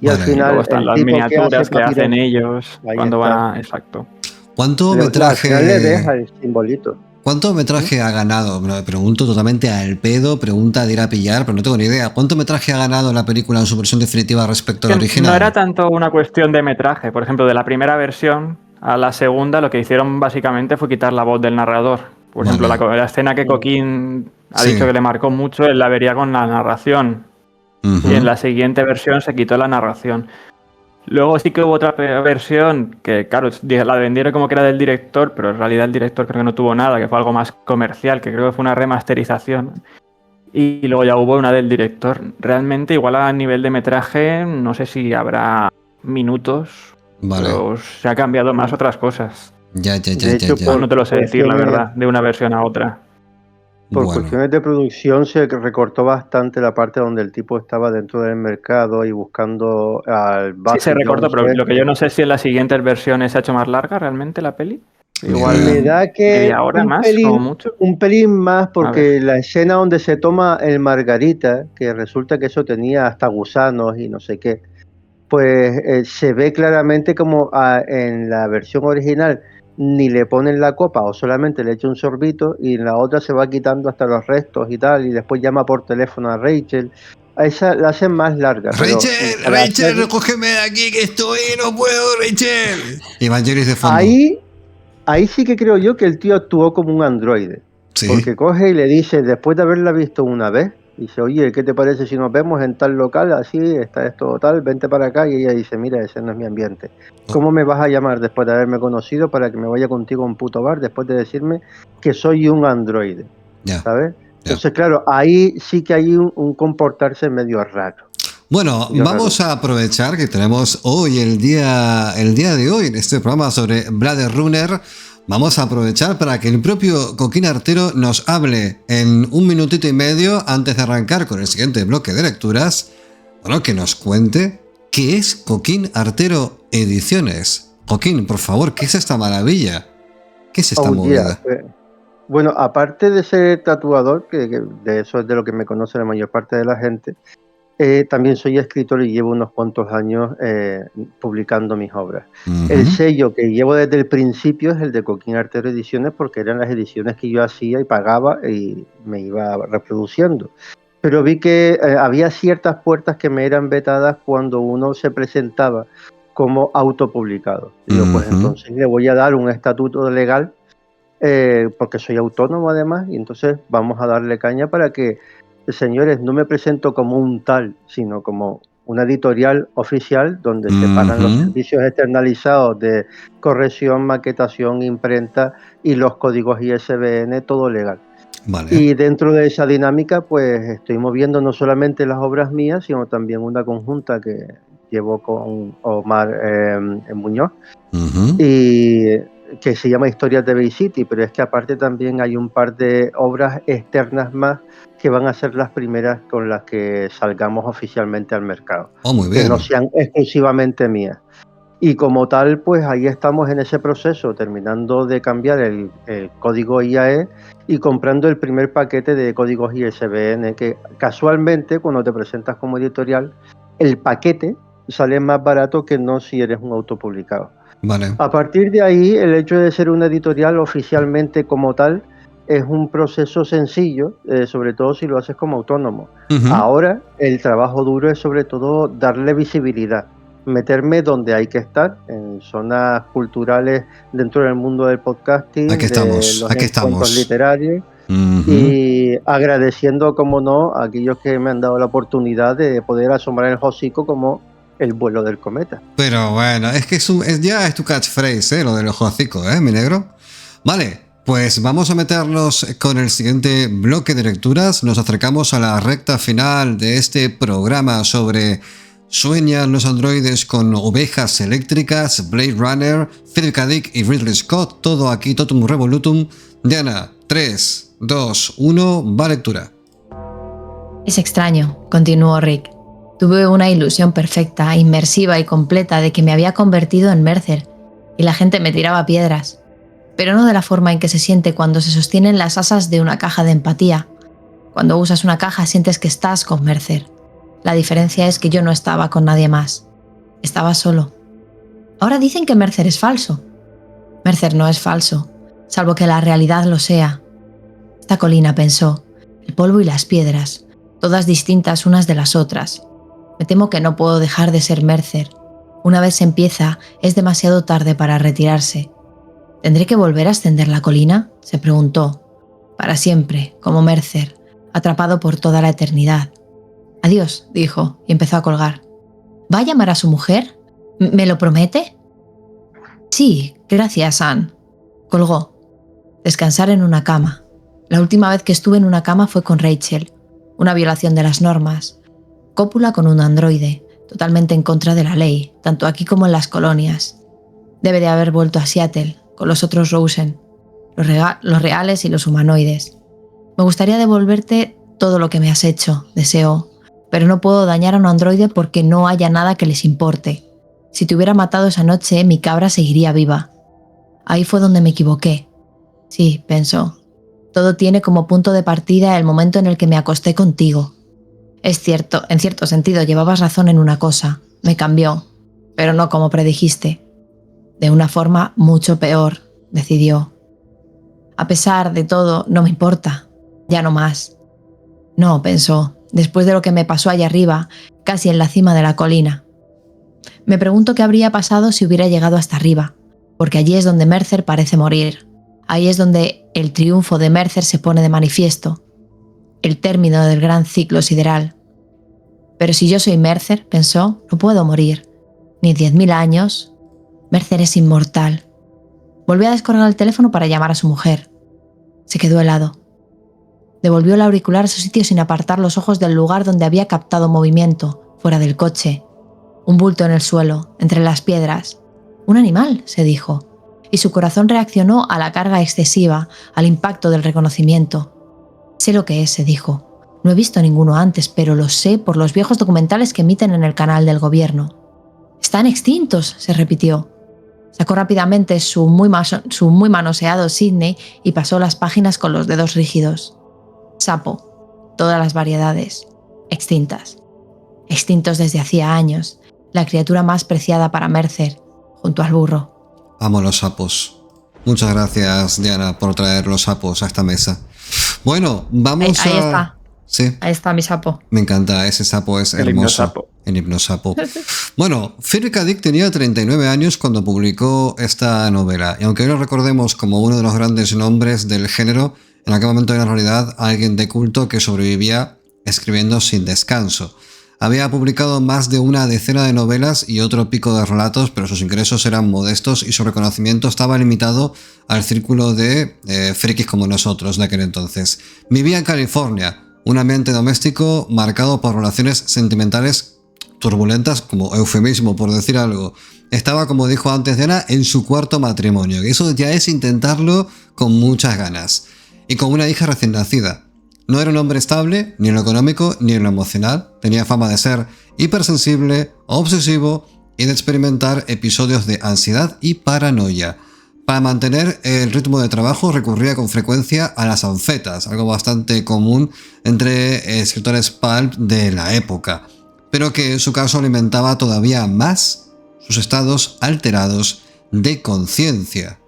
Y al Vale. Y final luego están el las tipo miniaturas que papiro- hacen ellos Ahí cuando está. van a... Exacto. ¿Cuánto al final le deja metraje? el simbolito. ¿Cuánto metraje ha ganado? Me lo pregunto totalmente al pedo, pregunta de ir a pillar, pero no tengo ni idea. ¿Cuánto metraje ha ganado la película en su versión definitiva respecto a la Que original? no era tanto una cuestión de metraje. Por ejemplo, de la primera versión a la segunda, lo que hicieron básicamente fue quitar la voz del narrador. Por Vale. ejemplo, la escena que Coquín ha Sí. dicho que le marcó mucho, él la vería con la narración. Ujú. Y en la siguiente versión se quitó la narración. Luego sí que hubo otra versión que, claro, la vendieron como que era del director, pero en realidad el director creo que no tuvo nada, que fue algo más comercial, que creo que fue una remasterización. Y luego ya hubo una del director. Realmente, igual a nivel de metraje, no sé si habrá minutos, Vale. pero se ha cambiado más otras cosas. Ya. De hecho, ya. No te lo sé decir, la Cuestiones- verdad, de una versión a otra. Por Bueno, cuestiones de producción se recortó bastante la parte donde el tipo estaba dentro del mercado y buscando al Sí, se Buffy recortó, Jones pero lo que yo este. no sé es si en las siguientes versiones se ha hecho más larga realmente la peli. ni idea. Me Igual da que media hora más, como mucho. un pelín más, A ver. porque la escena donde se toma el Margarita, que resulta que eso tenía hasta gusanos y no sé qué, pues se ve claramente como en la versión original ni le ponen la copa o solamente le echa un sorbito y en la otra se va quitando hasta los restos y tal y después llama por teléfono a Rachel. A esa la hacen más larga, pero Rachel, al Rachel, hacer recógeme de aquí que estoy, no puedo, Rachel. Y Vangelis de fondo. ahí sí que creo yo que el tío actuó como un androide, porque Sí. coge y le dice, después de haberla visto una vez, dice, oye, ¿qué te parece si nos vemos en tal local, así, está esto tal, vente para acá? Y ella dice, mira, ese no es mi ambiente. ¿Cómo me vas a llamar después de haberme conocido para que me vaya contigo a un puto bar después de decirme que soy un androide? Ya. ¿Sabes? Ya. Entonces, claro, ahí sí que hay un comportarse medio raro. Bueno, Medio raro. vamos a aprovechar que tenemos hoy el día de hoy en este programa sobre Blade Runner. Vamos a aprovechar para que el propio Coquín Artero nos hable en un minutito y medio antes de arrancar con el siguiente bloque de lecturas. Bueno, que nos cuente qué es Coquín Artero Ediciones. Coquín, por favor, ¿qué es esta maravilla? ¿Qué es esta Oh, movida? yeah. Bueno, aparte de ser tatuador, que de eso es de lo que me conoce la mayor parte de la gente, también soy escritor y llevo unos cuantos años publicando mis obras. El Ujú. sello que llevo desde el principio es el de Coquín Artero Ediciones, porque eran las ediciones que yo hacía y pagaba y me iba reproduciendo. Pero vi que había ciertas puertas que me eran vetadas cuando uno se presentaba como autopublicado. Digo, pues Ujú. entonces le voy a dar un estatuto legal porque soy autónomo además, y entonces vamos a darle caña para que, señores, no me presento como un tal, sino como una editorial oficial donde se pagan los Ujú. servicios externalizados de corrección, maquetación, imprenta y los códigos ISBN, todo legal. Vale. Y dentro de esa dinámica, pues estoy moviendo no solamente las obras mías, sino también una conjunta que llevo con Omar Muñoz, Ujú. y que se llama Historias de Bay City, pero es que aparte también hay un par de obras externas más que van a ser las primeras con las que salgamos oficialmente al mercado, Oh, muy que no bien. sean exclusivamente mías. Y como tal, pues ahí estamos en ese proceso, terminando de cambiar el código IAE y comprando el primer paquete de códigos ISBN, que casualmente cuando te presentas como editorial, el paquete sale más barato que no si eres un autopublicado. Vale. A partir de ahí, el hecho de ser una editorial oficialmente como tal es un proceso sencillo, sobre todo si lo haces como autónomo. Ujú. Ahora, el trabajo duro es sobre todo darle visibilidad, meterme donde hay que estar, en zonas culturales dentro del mundo del podcasting, Aquí de estamos, los aquí encuentros estamos. literarios Ujú. y agradeciendo, como no, a aquellos que me han dado la oportunidad de poder asombrar el hocico como el vuelo del cometa. Pero bueno, es que ya es tu catchphrase, lo del hocico, mi negro. Vale, pues vamos a meternos con el siguiente bloque de lecturas. Nos acercamos a la recta final de este programa sobre Sueñan los androides con ovejas eléctricas, Blade Runner, Philip K. Dick y Ridley Scott. Todo aquí, totum revolutum. Diana, 3, 2, 1, va lectura. Es extraño, continuó Rick. Tuve una ilusión perfecta, inmersiva y completa de que me había convertido en Mercer, y la gente me tiraba piedras. Pero no de la forma en que se siente cuando se sostienen las asas de una caja de empatía. Cuando usas una caja sientes que estás con Mercer. La diferencia es que yo no estaba con nadie más. Estaba solo. Ahora dicen que Mercer es falso. Mercer no es falso, salvo que la realidad lo sea. Esta colina, pensó, el polvo y las piedras, todas distintas unas de las otras. Me temo que no puedo dejar de ser Mercer. Una vez se empieza, es demasiado tarde para retirarse. ¿Tendré que volver a ascender la colina?, se preguntó. Para siempre, como Mercer, atrapado por toda la eternidad. Adiós, dijo, y empezó a colgar. ¿Va a llamar a su mujer? ¿Me lo promete? Sí, gracias, Anne. Colgó. Descansar en una cama. La última vez que estuve en una cama fue con Rachel. Una violación de las normas. Cópula con un androide, totalmente en contra de la ley, tanto aquí como en las colonias. Debe de haber vuelto a Seattle, con los otros Rosen, los reales y los humanoides. Me gustaría devolverte todo lo que me has hecho, deseo, pero no puedo dañar a un androide porque no haya nada que les importe. Si te hubiera matado esa noche, mi cabra seguiría viva. Ahí fue donde me equivoqué. Sí, pensó. Todo tiene como punto de partida el momento en el que me acosté contigo. Es cierto, en cierto sentido, llevabas razón en una cosa. Me cambió, pero no como predijiste. De una forma mucho peor, decidió. A pesar de todo, no me importa. Ya no más. No, pensó, después de lo que me pasó allá arriba, casi en la cima de la colina. Me pregunto qué habría pasado si hubiera llegado hasta arriba, porque allí es donde Mercer parece morir. Ahí es donde el triunfo de Mercer se pone de manifiesto. El término del gran ciclo sideral. Pero si yo soy Mercer, pensó, no puedo morir. Ni 10.000 años. Mercer es inmortal. Volvió a descolgar el teléfono para llamar a su mujer. Se quedó helado. Devolvió el auricular a su sitio sin apartar los ojos del lugar donde había captado movimiento, fuera del coche. Un bulto en el suelo, entre las piedras. Un animal, se dijo. Y su corazón reaccionó a la carga excesiva, al impacto del reconocimiento. Sé lo que es, se dijo. No he visto ninguno antes, pero lo sé por los viejos documentales que emiten en el canal del gobierno. Están extintos, se repitió. Sacó rápidamente su muy manoseado Sydney y pasó las páginas con los dedos rígidos. Sapo, todas las variedades, extintas. Extintos desde hacía años, la criatura más preciada para Mercer, junto al burro. Amo los sapos. Muchas gracias, Diana, por traer los sapos a esta mesa. Bueno, vamos ahí está. Sí. Ahí está mi sapo. Me encanta, ese sapo es hermoso. El hipnosapo. Bueno, Philip K. Dick tenía 39 años cuando publicó esta novela, y aunque hoy lo recordemos como uno de los grandes nombres del género, en aquel momento era en realidad alguien de culto que sobrevivía escribiendo sin descanso. Había publicado más de una decena de novelas y otro pico de relatos, pero sus ingresos eran modestos y su reconocimiento estaba limitado al círculo de frikis como nosotros de aquel entonces. Vivía en California, un ambiente doméstico marcado por relaciones sentimentales turbulentas, como eufemismo por decir algo. Estaba, como dijo antes Diana, en su cuarto matrimonio, y eso ya es intentarlo con muchas ganas. Y con una hija recién nacida. No era un hombre estable, ni en lo económico, ni en lo emocional. Tenía fama de ser hipersensible, obsesivo y de experimentar episodios de ansiedad y paranoia. Para mantener el ritmo de trabajo recurría con frecuencia a las anfetas, algo bastante común entre escritores pulp de la época, pero que en su caso alimentaba todavía más sus estados alterados de conciencia.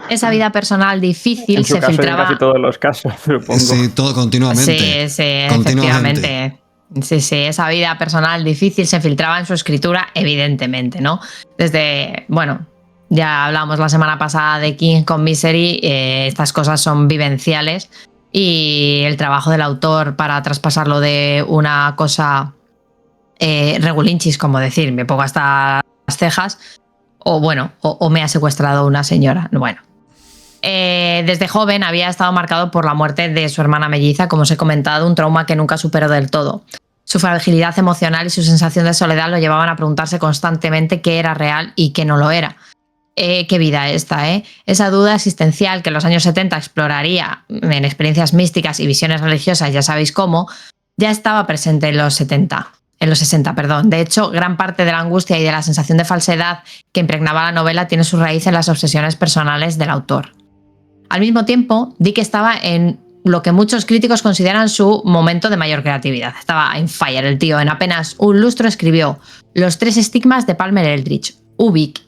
Esa vida personal difícil en su se caso, filtraba. En casi todos los casos, supongo. Sí, todo continuamente. Sí, efectivamente. Sí, esa vida personal difícil se filtraba en su escritura, evidentemente, ¿no? Desde, bueno, ya hablamos la semana pasada de King con Misery, estas cosas son vivenciales y el trabajo del autor para traspasarlo de una cosa regulinchis, como decir, me pongo hasta las cejas, o bueno, o me ha secuestrado una señora. Bueno, desde joven había estado marcado por la muerte de su hermana melliza, como os he comentado, un trauma que nunca superó del todo. Su fragilidad emocional y su sensación de soledad lo llevaban a preguntarse constantemente qué era real y qué no lo era. Qué vida esta, ¿eh? Esa duda existencial que en los años 70 exploraría en experiencias místicas y visiones religiosas, ya sabéis cómo, ya estaba presente en los 60. De hecho, gran parte de la angustia y de la sensación de falsedad que impregnaba la novela tiene su raíz en las obsesiones personales del autor. Al mismo tiempo, Dick estaba en lo que muchos críticos consideran su momento de mayor creatividad. Estaba en fire el tío. En apenas un lustro escribió Los 3 estigmas de Palmer Eldritch, Ubik,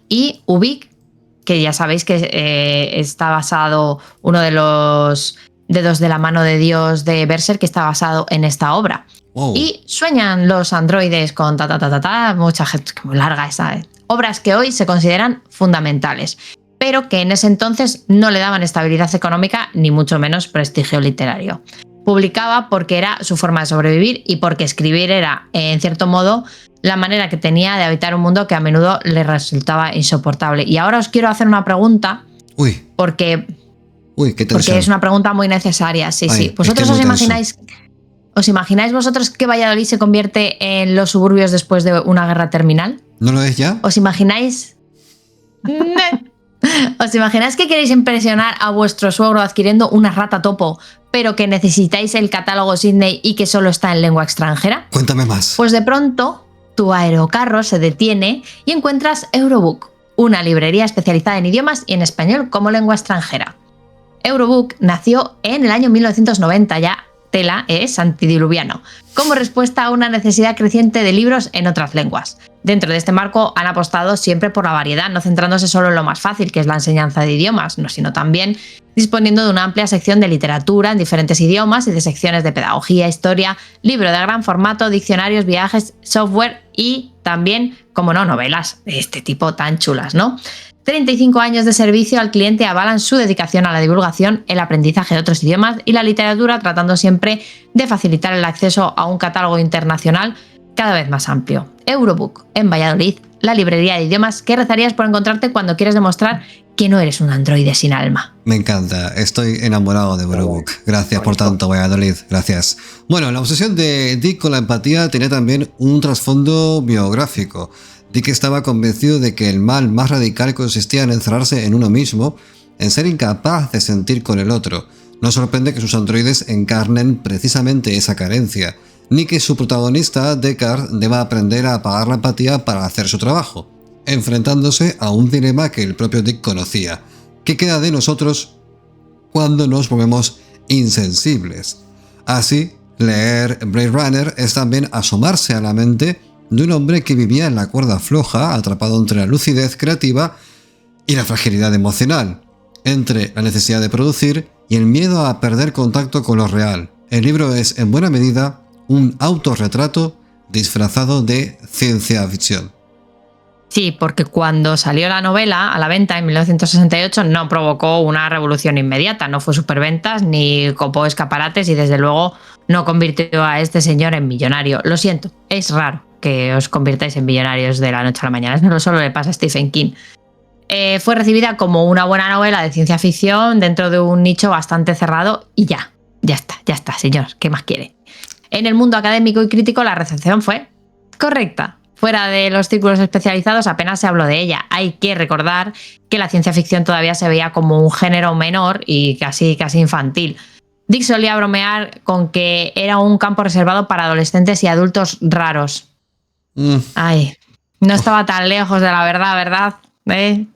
que ya sabéis que está basado, uno de los dedos de la mano de Dios de Berserk, que está basado en esta obra. Wow. Y sueñan los androides con mucha gente, muy larga esa. Obras que hoy se consideran fundamentales, pero que en ese entonces no le daban estabilidad económica ni mucho menos prestigio literario. Publicaba porque era su forma de sobrevivir y porque escribir era, en cierto modo, la manera que tenía de habitar un mundo que a menudo le resultaba insoportable. Y ahora os quiero hacer una pregunta. Porque es una pregunta muy necesaria. Sí. ¿Vosotros os imagináis vosotros que Valladolid se convierte en los suburbios después de una guerra terminal? ¿No lo es ya? ¿Os imagináis? ¿Os imagináis que queréis impresionar a vuestro suegro adquiriendo una rata topo, pero que necesitáis el catálogo Sydney y que solo está en lengua extranjera? Cuéntame más. Pues de pronto, tu aerocarro se detiene y encuentras Eurobook, una librería especializada en idiomas y en español como lengua extranjera. Eurobook nació en el año 1990, ya tela es antidiluviano, como respuesta a una necesidad creciente de libros en otras lenguas. Dentro de este marco han apostado siempre por la variedad, no centrándose solo en lo más fácil, que es la enseñanza de idiomas, sino también disponiendo de una amplia sección de literatura en diferentes idiomas y de secciones de pedagogía, historia, libro de gran formato, diccionarios, viajes, software y también, como no, novelas de este tipo tan chulas, ¿no? 35 años de servicio al cliente avalan su dedicación a la divulgación, el aprendizaje de otros idiomas y la literatura, tratando siempre de facilitar el acceso a un catálogo internacional cada vez más amplio. Eurobook, en Valladolid, la librería de idiomas que rezarías por encontrarte cuando quieres demostrar que no eres un androide sin alma. Me encanta, estoy enamorado de Eurobook. Gracias por tanto, Valladolid, gracias. Bueno, la obsesión de Dick con la empatía tenía también un trasfondo biográfico. Dick estaba convencido de que el mal más radical consistía en encerrarse en uno mismo, en ser incapaz de sentir con el otro. No sorprende que sus androides encarnen precisamente esa carencia, ni que su protagonista, Deckard, deba aprender a apagar la empatía para hacer su trabajo, enfrentándose a un dilema que el propio Dick conocía. ¿Qué queda de nosotros cuando nos volvemos insensibles? Así, leer Blade Runner es también asomarse a la mente de un hombre que vivía en la cuerda floja, atrapado entre la lucidez creativa y la fragilidad emocional, entre la necesidad de producir y el miedo a perder contacto con lo real. El libro es, en buena medida, un autorretrato disfrazado de ciencia ficción. Sí, porque cuando salió la novela a la venta en 1968 no provocó una revolución inmediata, no fue superventas ni copó escaparates y desde luego no convirtió a este señor en millonario. Lo siento, es raro que os convirtáis en millonarios de la noche a la mañana, eso no solo le pasa a Stephen King. Fue recibida como una buena novela de ciencia ficción dentro de un nicho bastante cerrado y ya está, señor, ¿qué más quiere? En el mundo académico y crítico la recepción fue correcta. Fuera de los círculos especializados apenas se habló de ella. Hay que recordar que la ciencia ficción todavía se veía como un género menor y casi infantil. Dick solía bromear con que era un campo reservado para adolescentes y adultos raros. Ay, no estaba tan lejos de la verdad, ¿verdad?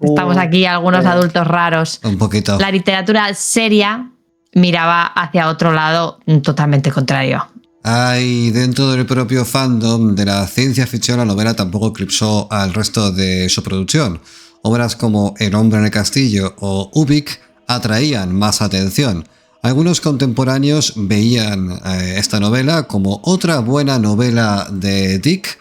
Estamos aquí algunos adultos raros. Un poquito. La literatura seria miraba hacia otro lado totalmente contrario. Hay dentro del propio fandom de la ciencia ficción, la novela tampoco eclipsó al resto de su producción. Obras como El hombre en el castillo o Ubik atraían más atención. Algunos contemporáneos veían esta novela como otra buena novela de Dick,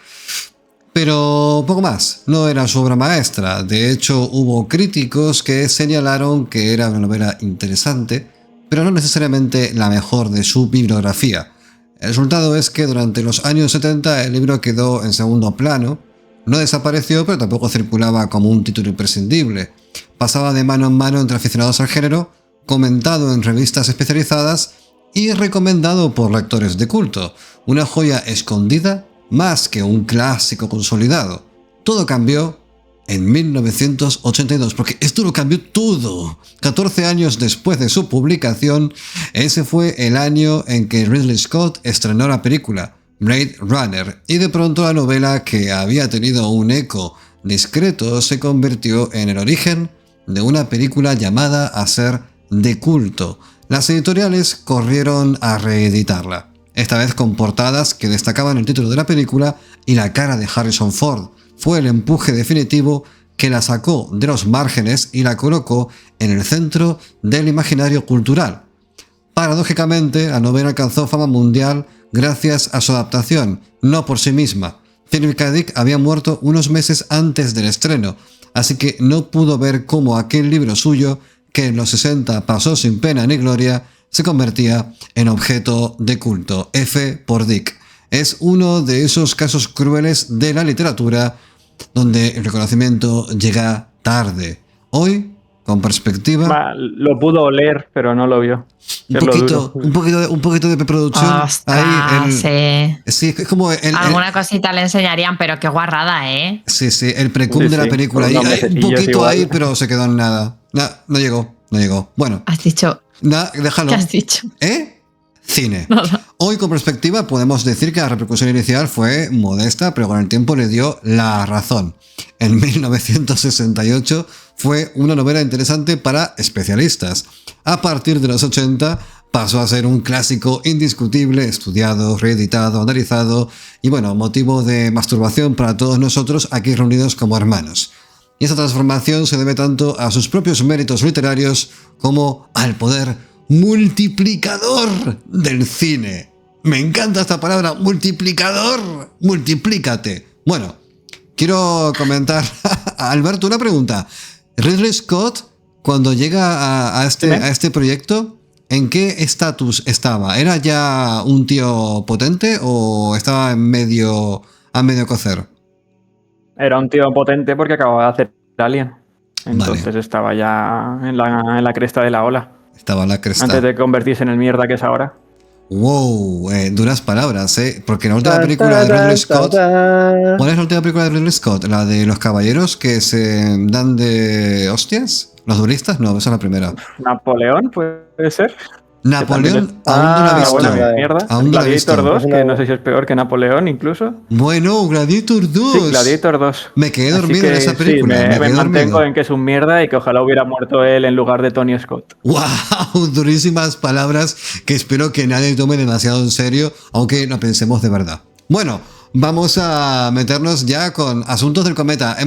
pero poco más, no era su obra maestra. De hecho, hubo críticos que señalaron que era una novela interesante, pero no necesariamente la mejor de su bibliografía. El resultado es que durante los años 70 el libro quedó en segundo plano, no desapareció pero tampoco circulaba como un título imprescindible. Pasaba de mano en mano entre aficionados al género, comentado en revistas especializadas y recomendado por lectores de culto. Una joya escondida más que un clásico consolidado. Todo cambió en 1982, porque esto lo cambió todo. 14 años después de su publicación, ese fue el año en que Ridley Scott estrenó la película Blade Runner, y de pronto la novela, que había tenido un eco discreto, se convirtió en el origen de una película llamada a ser de culto. Las editoriales corrieron a reeditarla, esta vez con portadas que destacaban el título de la película y la cara de Harrison Ford. Fue el empuje definitivo que la sacó de los márgenes y la colocó en el centro del imaginario cultural. Paradójicamente, la novela alcanzó fama mundial gracias a su adaptación, no por sí misma. Philip K. Dick había muerto unos meses antes del estreno, así que no pudo ver cómo aquel libro suyo, que en los 60 pasó sin pena ni gloria, se convertía en objeto de culto. F por Dick. Es uno de esos casos crueles de la literatura donde el reconocimiento llega tarde. Hoy con perspectiva. Lo pudo oler, pero no lo vio. Un poquito de preproducción. Ostras, sí. Sí, es como Alguna cosita le enseñarían, pero qué guarrada, ¿eh? Sí, el precum de la película. Hay un poquito igual. Ahí, pero se quedó en nada. No llegó. Bueno. Has dicho. Déjalo. ¿Qué has dicho? Cine. Nada. Hoy, con perspectiva, podemos decir que la repercusión inicial fue modesta, pero con el tiempo le dio la razón. En 1968 fue una novela interesante para especialistas. A partir de los 80 pasó a ser un clásico indiscutible, estudiado, reeditado, analizado y, motivo de masturbación para todos nosotros aquí reunidos como hermanos. Y esta transformación se debe tanto a sus propios méritos literarios como al poder multiplicador del cine. Me encanta esta palabra, multiplicador. Multiplícate. Bueno, quiero comentar a Alberto una pregunta. Ridley Scott, cuando llega a este proyecto, ¿en qué estatus estaba? ¿Era ya un tío potente o estaba a medio cocer? Era un tío potente porque acababa de hacer Alien. Entonces estaba ya en la cresta de la ola. Estaba en la cresta. Antes de convertirse en el mierda que es ahora. Wow, duras palabras, porque la última película de Ridley Scott... ¿Cuál es la última película de Ridley Scott? ¿La de los caballeros que se dan de hostias? ¿Los duelistas? No, esa es la primera. ¿Napoleón puede ser? Napoleón aún no la he visto. Mierda. Gladiator 2, que no sé si es peor que Napoleón incluso. Bueno, Gladiator 2. Sí, Gladiator 2. Me quedé dormido en esa película. Sí, me mantengo en que es un mierda y que ojalá hubiera muerto él en lugar de Tony Scott. ¡Wow! Durísimas palabras que espero que nadie tome demasiado en serio, aunque lo pensemos de verdad. Bueno, vamos a meternos ya con asuntos del cometa.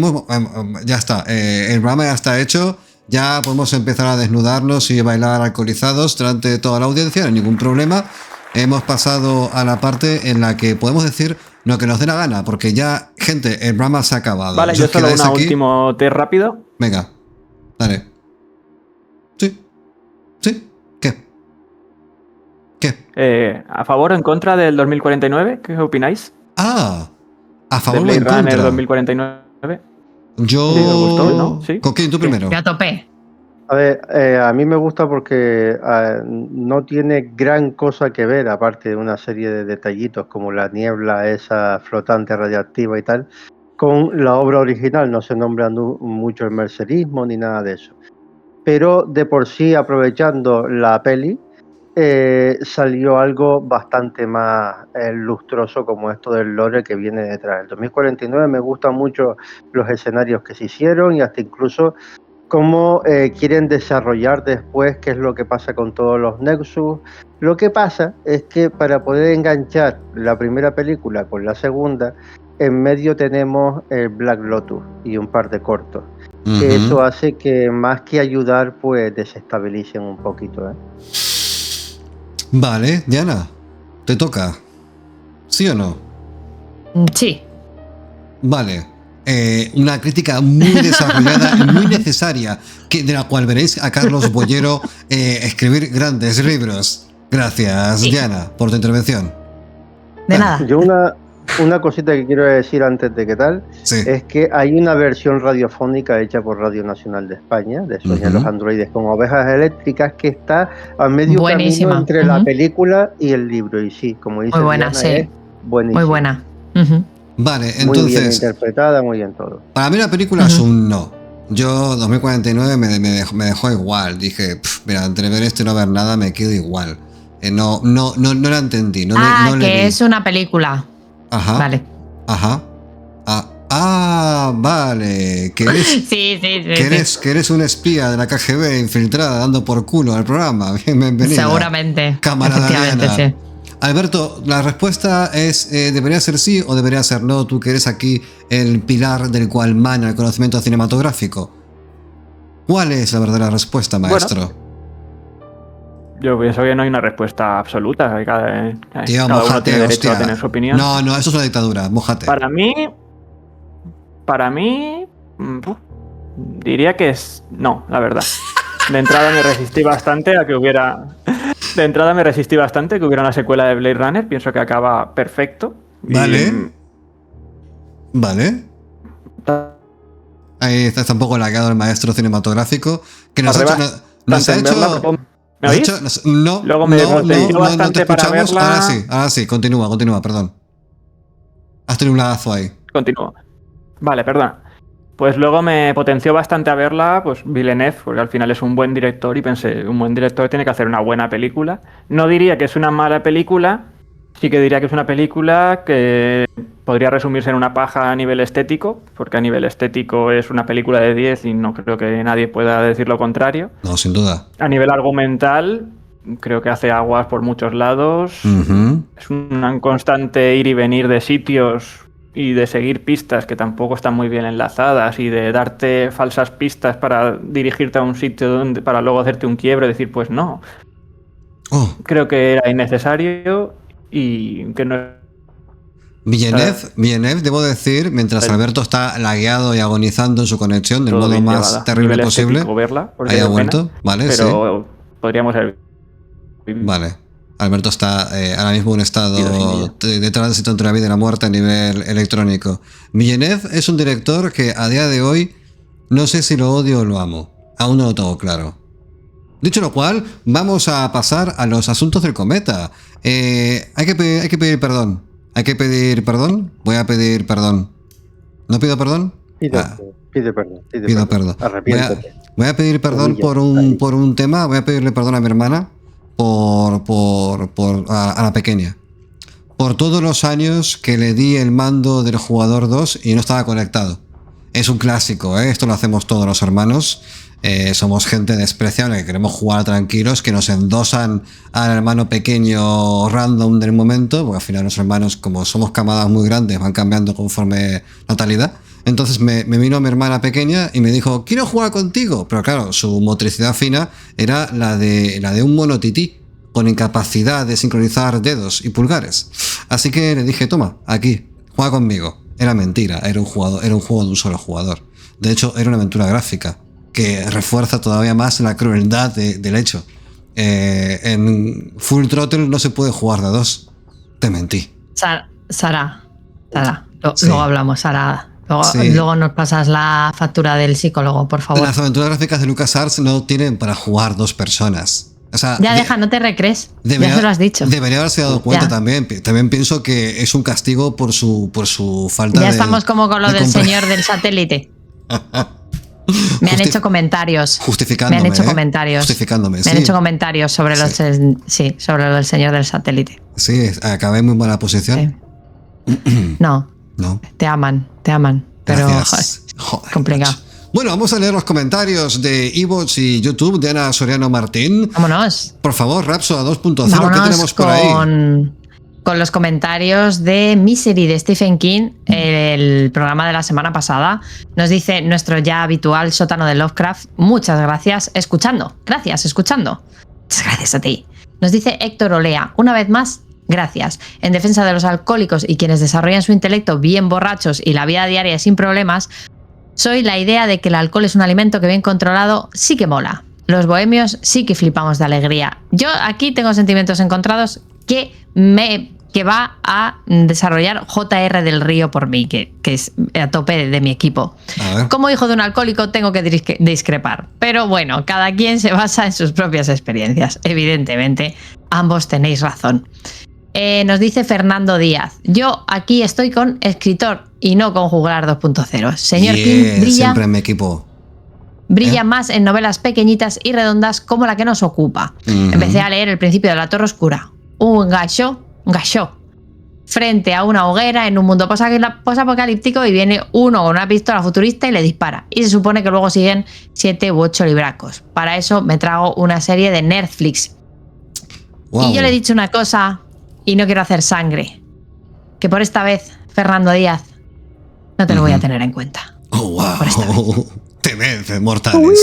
Ya está, el programa ya está hecho. Ya podemos empezar a desnudarnos y bailar alcoholizados delante de toda la audiencia, no hay ningún problema. Hemos pasado a la parte en la que podemos decir lo que nos dé la gana, porque ya, gente, el programa se ha acabado. Vale, yo solo un último test rápido. Venga, dale. ¿Sí? ¿Qué? ¿A favor o en contra del 2049? ¿Qué opináis? A favor de o en contra. Blade Runner 2049. Yo... ¿Sí, os gustó, no? ¿Sí? Coquín, tú primero. Ya topé. A ver, a mí me gusta porque no tiene gran cosa que ver, aparte de una serie de detallitos como la niebla esa flotante radiactiva y tal, con la obra original. No se nombra mucho el mercerismo ni nada de eso. Pero de por sí, aprovechando la peli, salió algo bastante más lustroso como esto del lore que viene detrás. El 2049 me gustan mucho los escenarios que se hicieron y hasta incluso cómo quieren desarrollar después qué es lo que pasa con todos los Nexus. Lo que pasa es que para poder enganchar la primera película con la segunda, en medio tenemos el Black Lotus y un par de cortos. Uh-huh. Que eso hace que más que ayudar, pues desestabilicen un poquito, Vale, Diana, te toca. ¿Sí o no? Sí. Vale. Una crítica muy desarrollada y muy necesaria, de la cual veréis a Carlos Bollero escribir grandes libros. Gracias, sí. Diana, por tu intervención. De nada. Yo una cosita que quiero decir antes de que tal, sí. Es que hay una versión radiofónica hecha por Radio Nacional de España, de Sueñan los androides con ovejas eléctricas, que está a medio camino entre la película y el libro. Y sí, como dice muy buena, Diana, sí. Es buenísima. Muy buena. Vale, entonces... Muy bien interpretada, muy bien todo. Para mí la película es un no. Yo, 2049, me dejó igual. Dije, mira, entre ver esto y no ver nada, me quedo igual. No la entendí. No que es una película. Ajá. Vale. Ajá. Vale. Que eres, sí. Que eres un espía de la KGB infiltrada dando por culo al programa. Bienvenida. Seguramente. Camarada Diana. Sí. Alberto, la respuesta es ¿debería ser sí o debería ser no? Tú que eres aquí el pilar del cual mana el conocimiento cinematográfico. ¿Cuál es la verdadera respuesta, maestro? Bueno, yo pienso que no hay una respuesta absoluta. Cada uno tiene derecho a tener su opinión. No, eso es una dictadura. Mójate. Para mí, diría que es no, la verdad. De entrada me resistí bastante a que hubiera... De entrada me resistí bastante que hubiera una secuela de Blade Runner. Pienso que acaba perfecto. Vale. Ahí está un poco lagado el maestro cinematográfico, Que nos ha hecho... ¿Me oís? No, luego me potenció bastante para verla. Ahora sí, continúa, perdón. Has tenido un lagazo ahí. Continúo. Vale, perdón. Pues luego me potenció bastante a verla, pues Villeneuve, porque al final es un buen director y pensé, un buen director tiene que hacer una buena película. No diría que es una mala película, sí que diría que es una película que podría resumirse en una paja a nivel estético, porque a nivel estético es una película de 10 y no creo que nadie pueda decir lo contrario. No, sin duda. A nivel argumental, creo que hace aguas por muchos lados. Es un constante ir y venir de sitios y de seguir pistas que tampoco están muy bien enlazadas y de darte falsas pistas para dirigirte a un sitio para luego hacerte un quiebre y decir, pues no. Creo que era innecesario y que no... Villeneuve, debo decir, mientras Alberto está lagueado y agonizando en su conexión del modo más terrible posible, haya vuelto, ¿vale? Pero podríamos haber... Vale. Alberto está ahora mismo en un estado de tránsito entre la vida y la muerte a nivel electrónico. Villeneuve es un director que a día de hoy no sé si lo odio o lo amo. Aún no lo tengo claro. Dicho lo cual, vamos a pasar a los asuntos del cometa. Hay que pedir perdón. ¿Hay que pedir perdón? Voy a pedir perdón. ¿No pido perdón? Pide perdón. Pido perdón. Arrepiéntete. Voy a pedir perdón por un tema. Voy a pedirle perdón a mi hermana. A la pequeña. Por todos los años que le di el mando del jugador 2 y no estaba conectado. Es un clásico, ¿eh? Esto lo hacemos todos los hermanos. Somos gente despreciable que queremos jugar tranquilos, que nos endosan al hermano pequeño random del momento, porque al final los hermanos, como somos camadas muy grandes, van cambiando conforme natalidad. Entonces me vino mi hermana pequeña y me dijo, quiero jugar contigo. Pero claro, su motricidad fina era la de un mono tití, con incapacidad de sincronizar dedos y pulgares. Así que le dije, toma, aquí, juega conmigo. Era mentira, era un juego de un solo jugador. De hecho, era una aventura gráfica que refuerza todavía más la crueldad del hecho. En Full Throttle no se puede jugar de 2. Te mentí. Sara. Sí. Luego hablamos, Sara. Luego nos pasas la factura del psicólogo, por favor. Las aventuras gráficas de LucasArts no tienen para jugar 2 personas. O sea, deja, no te recrees. Ya se lo has dicho. Debería haberse dado cuenta también. También pienso que es un castigo por su falta de... Ya estamos como con lo del señor del satélite. Me han hecho comentarios. Justificándome. Me han hecho comentarios. Justificándome, Me han hecho comentarios sobre sobre lo del señor del satélite. Sí, acabé en muy mala posición. Sí. No. Te aman. Pero joder, complicado. Macho. Bueno, vamos a leer los comentarios de iVoox y YouTube de Ana Soriano Martín. Vámonos. Por favor, Rapsoda 2.0, ¿qué tenemos por ahí? Con los comentarios de Misery de Stephen King, el programa de la semana pasada. Nos dice nuestro ya habitual sótano de Lovecraft, muchas gracias, escuchando. Muchas gracias a ti. Nos dice Héctor Olea, una vez más, gracias. En defensa de los alcohólicos y quienes desarrollan su intelecto bien borrachos y la vida diaria sin problemas, soy la idea de que el alcohol es un alimento que bien controlado sí que mola. Los bohemios sí que flipamos de alegría. Yo aquí tengo sentimientos encontrados que va a desarrollar JR del Río por mí, que es a tope de mi equipo. Como hijo de un alcohólico tengo que discrepar. Pero bueno, cada quien se basa en sus propias experiencias. Evidentemente, ambos tenéis razón. Nos dice Fernando Díaz, yo aquí estoy con escritor y no con juglar 2.0. Señor King brilla, siempre en mi equipo. Brilla más en novelas pequeñitas y redondas como la que nos ocupa. Empecé a leer El principio de la Torre Oscura. Un gacho frente a una hoguera en un mundo posapocalíptico y viene uno con una pistola futurista y le dispara. Y se supone que luego siguen 7 u 8 libracos. Para eso me trago una serie de Netflix. Wow. Y yo le he dicho una cosa y no quiero hacer sangre. Que por esta vez, Fernando Díaz, no te lo voy a tener en cuenta. Oh, wow. Temed, mortales.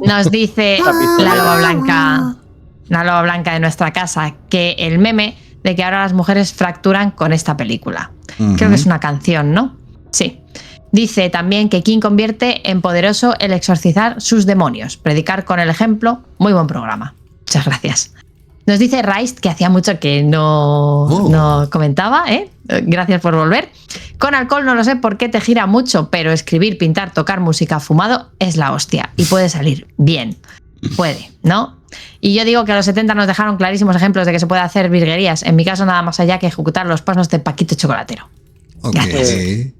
Nos dice la loba blanca de nuestra casa, que el meme de que ahora las mujeres fracturan con esta película. Creo que es una canción, ¿no? Sí. Dice también que King convierte en poderoso el exorcizar sus demonios. Predicar con el ejemplo. Muy buen programa. Muchas gracias. Nos dice Raist, que hacía mucho que no comentaba, ¿eh? Gracias por volver. Con alcohol no lo sé por qué te gira mucho, pero escribir, pintar, tocar música fumado es la hostia y puede salir bien. Puede, ¿no? Y yo digo que a los 70 nos dejaron clarísimos ejemplos de que se puede hacer virguerías. En mi caso, nada más allá que ejecutar los pasos de Paquito Chocolatero. Ok. Gracias.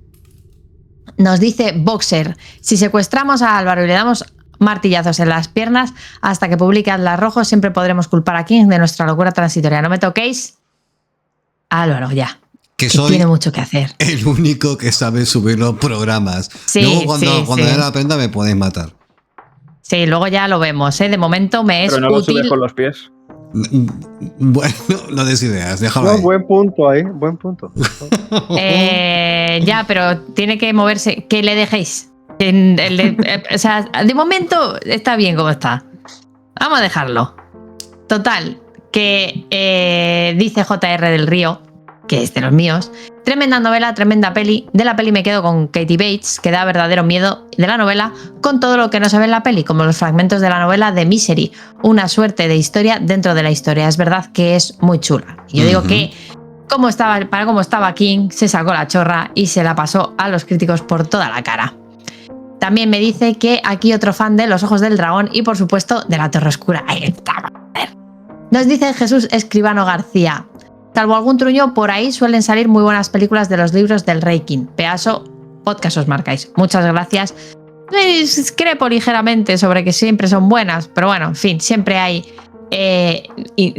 Nos dice Boxer, si secuestramos a Álvaro y le damos martillazos en las piernas hasta que publique Atlas Rojo, siempre podremos culpar a King de nuestra locura transitoria. No me toquéis, Álvaro, ya. Que soy tiene mucho que hacer. el único que sabe subir los programas. Sí, luego cuando sí. dé la prenda me podéis matar. Sí, luego ya lo vemos, ¿eh? De momento me es Pero no lo útil. subes con los pies. Bueno, no des ideas, déjalo No, ahí. buen punto ahí, buen punto. Ya, pero tiene que moverse. Que le dejéis. O sea, de momento está bien como está. Vamos a dejarlo. Total, que dice JR del Río, que es de los míos. Tremenda novela, tremenda peli. De la peli me quedo con Katie Bates, que da verdadero miedo de la novela, con todo lo que no se ve en la peli, como los fragmentos de la novela de Misery. Una suerte de historia dentro de la historia. Es verdad que es muy chula. Y yo digo que para cómo estaba King, se sacó la chorra y se la pasó a los críticos por toda la cara. También me dice que aquí otro fan de Los Ojos del Dragón y, por supuesto, de La Torre Oscura. Ahí está. Nos dice Jesús Escribano García. Salvo algún truño, por ahí suelen salir muy buenas películas de los libros del Rey King. Peaso, podcast os marcáis. Muchas gracias. Discrepo ligeramente sobre que siempre son buenas, pero bueno, en fin, siempre hay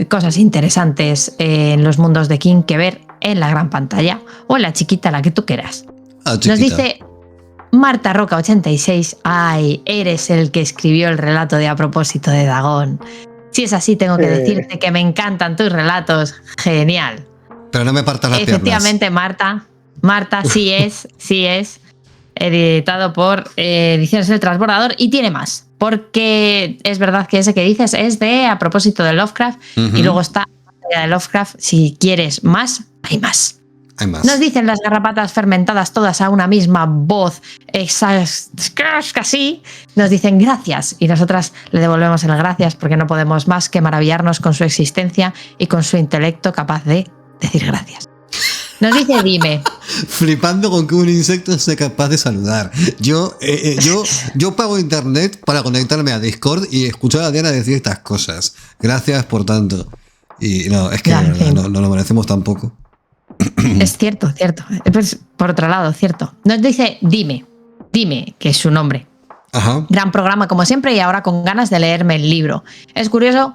cosas interesantes en los mundos de King que ver en la gran pantalla o en la chiquita, la que tú quieras. Nos dice Marta Roca 86. Ay, eres el que escribió el relato de A propósito de Dagón. Si es así, tengo que decirte que me encantan tus relatos. Genial. Pero no me partas las Efectivamente, piernas. Marta sí es editado por Ediciones El Transbordador y tiene más, porque es verdad que ese que dices es de A propósito de Lovecraft y luego está de Lovecraft. Si quieres más, hay más. Hay más. Nos dicen las garrapatas fermentadas todas a una misma voz, casi. Nos dicen gracias y nosotras le devolvemos el gracias porque no podemos más que maravillarnos con su existencia y con su intelecto capaz de decir gracias. Nos dice Dime. Flipando con que un insecto sea capaz de saludar. Yo pago internet para conectarme a Discord y escuchar a Diana decir estas cosas. Gracias por tanto. Y no, es que Ya, de verdad, sí. no lo merecemos tampoco. Es cierto, cierto. Pues, por otro lado, cierto. Nos dice Dime, que es su nombre. Ajá. Gran programa como siempre y ahora con ganas de leerme el libro. Es curioso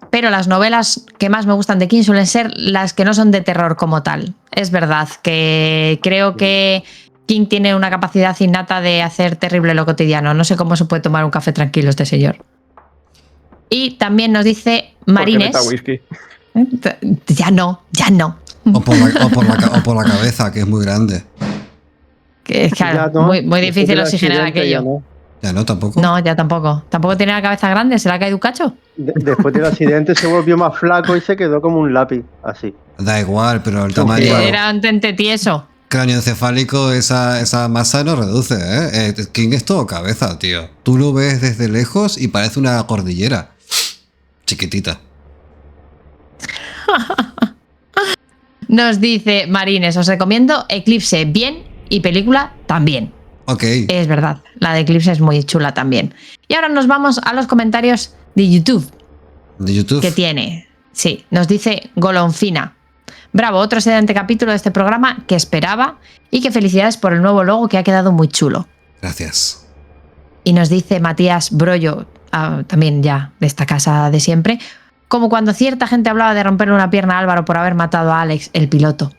pero las novelas que más me gustan de King suelen ser las que no son de terror como tal. Es verdad que creo que King tiene una capacidad innata de hacer terrible lo cotidiano. No sé cómo se puede tomar un café tranquilo este señor. Y también nos dice Marines. Whisky. Ya no. O por la cabeza, que es muy grande. Que, claro, Ya no. muy difícil Después del oxigenar accidente aquello. ya no. Ya no, tampoco. No, ya tampoco. Tampoco tiene la cabeza grande, ¿se le ha caído un cacho? Después del accidente se volvió más flaco y se quedó como un lápiz, así. Da igual, pero el tamaño Claro. Era un tente tieso. cráneoencefálico, esa masa no reduce, ¿eh? King es todo cabeza, tío. Tú lo ves desde lejos y parece una cordillera. Chiquitita. Nos dice Marines, os recomiendo Eclipse bien y película también. Ok. Es verdad, la de Eclipse es muy chula también. Y ahora nos vamos a los comentarios de YouTube. De YouTube. Que tiene. Sí, nos dice Golonfina. Bravo, otro excelente capítulo de este programa que esperaba y que felicidades por el nuevo logo que ha quedado muy chulo. Gracias. Y nos dice Matías Brollo, también ya de esta casa de siempre, como cuando cierta gente hablaba de romperle una pierna a Álvaro por haber matado a Alex, el piloto.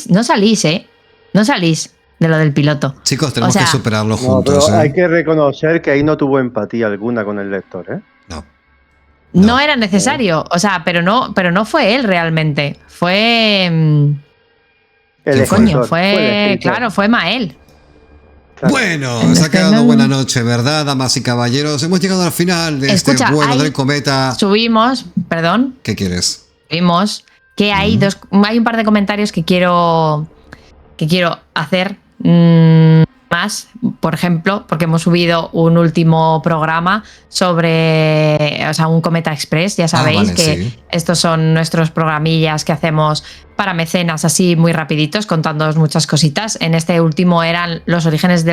No salís, ¿eh? No salís de lo del piloto. Chicos, tenemos O sea, que superarlo No, juntos, pero ¿eh? hay que reconocer que ahí no tuvo empatía alguna con el lector, ¿eh? No. No era necesario, o sea, pero no fue él realmente. Fue... El ¿Quién fue? Coño, escritor, el escritor. claro, fue Mael. Claro. Bueno, se ha quedado buena noche, ¿verdad, damas y caballeros? Hemos llegado al final de Escucha, este vuelo hay- del cometa. Subimos ¿Qué quieres? que hay hay un par de comentarios que quiero hacer. más, por ejemplo, porque hemos subido un último programa sobre, o sea, un Cometa Express, ya sabéis vale, que sí. estos son nuestros programillas que hacemos para mecenas así muy rapiditos, contándoos muchas cositas. En este último eran los orígenes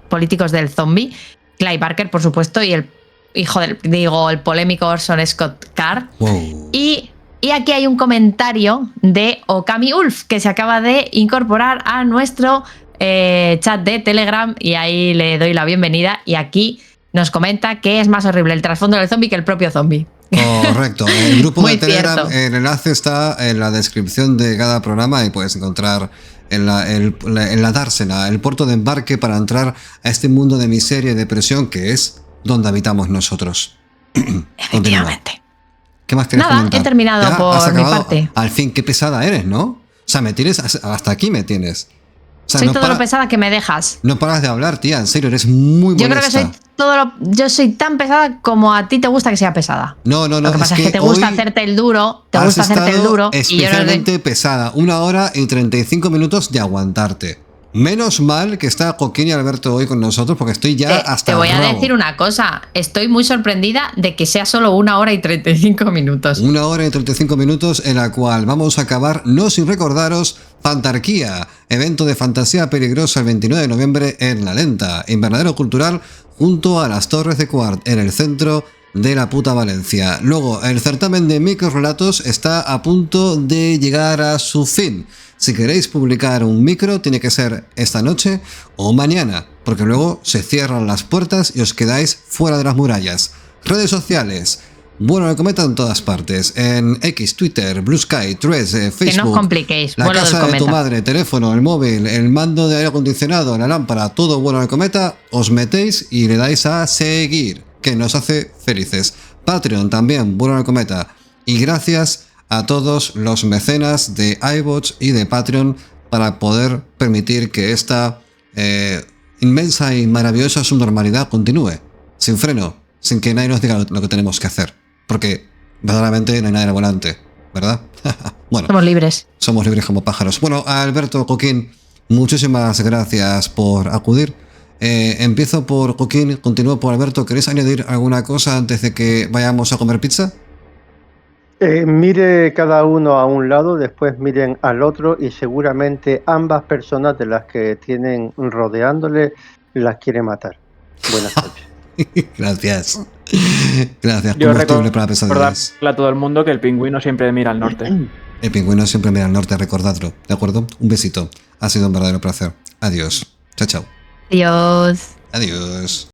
políticos del zombie, Clive Barker, por supuesto, y el hijo el polémico Orson Scott Card. Wow. Y aquí hay un comentario de Okami Ulf, que se acaba de incorporar a nuestro chat de Telegram, y ahí le doy la bienvenida. Y aquí nos comenta que es más horrible el trasfondo del zombie que el propio zombie. Correcto. El grupo Muy de Telegram, cierto. el enlace está en la descripción de cada programa y puedes encontrar en la dársena, el puerto de embarque para entrar a este mundo de miseria y depresión que es donde habitamos nosotros. Efectivamente. ¿Qué más quieres Nada, comentar? he terminado ¿Ya? por ¿Has mi acabado? parte. Al fin, qué pesada eres, ¿no? O sea, me tienes hasta aquí me tienes. O sea, Soy todo lo pesada que me dejas. No paras de hablar, tía, en serio, eres muy molesta. Yo creo que yo soy tan pesada como a ti te gusta que sea pesada. No. Lo que pasa es que te gusta hacerte el duro, y yo no especialmente pesada. 1 hora y 35 minutos de aguantarte. Menos mal que está Joaquín y Alberto hoy con nosotros porque estoy ya hasta Te voy el a rabo. decir una cosa. Estoy muy sorprendida de que sea solo 1 hora y 35 minutos. 1 hora y 35 minutos en la cual vamos a acabar, no sin recordaros, Fantarquía, evento de fantasía peligrosa el 29 de noviembre en La Lenta, invernadero cultural junto a las Torres de Quart, en el centro de la puta Valencia. Luego, el certamen de microrelatos está a punto de llegar a su fin. Si queréis publicar un micro, tiene que ser esta noche o mañana, porque luego se cierran las puertas y os quedáis fuera de las murallas. Redes sociales. Bueno del Cometa en todas partes. En X, Twitter, Blue Sky, Threads, Facebook. Que no os compliquéis. La Bueno casa del de tu Cometa. madre, teléfono, el móvil, el mando de aire acondicionado, la lámpara, todo Bueno del Cometa. Os metéis y le dais a seguir, que nos hace felices. Patreon también, Bueno del Cometa. Y gracias a todos los mecenas de iVoox y de Patreon para poder permitir que esta inmensa y maravillosa subnormalidad continúe. Sin freno, sin que nadie nos diga lo que tenemos que hacer. Porque verdaderamente no hay nadie al volante, ¿verdad? Bueno, Somos libres. somos libres como pájaros. Bueno, Alberto, Joaquín, muchísimas gracias por acudir. Empiezo por Joaquín, continúo por Alberto. ¿Queréis añadir alguna cosa antes de que vayamos a comer pizza? Mire cada uno a un lado, después miren al otro y seguramente ambas personas de las que tienen rodeándole las quiere matar. Buenas noches. Gracias. Gracias, Yo combustible para pesadillas. recordarle a todo el mundo que el pingüino siempre mira al norte. El pingüino siempre mira al norte, recordadlo, ¿de acuerdo? Un besito. Ha sido un verdadero placer. Adiós. Chao, chao. Adiós. Adiós.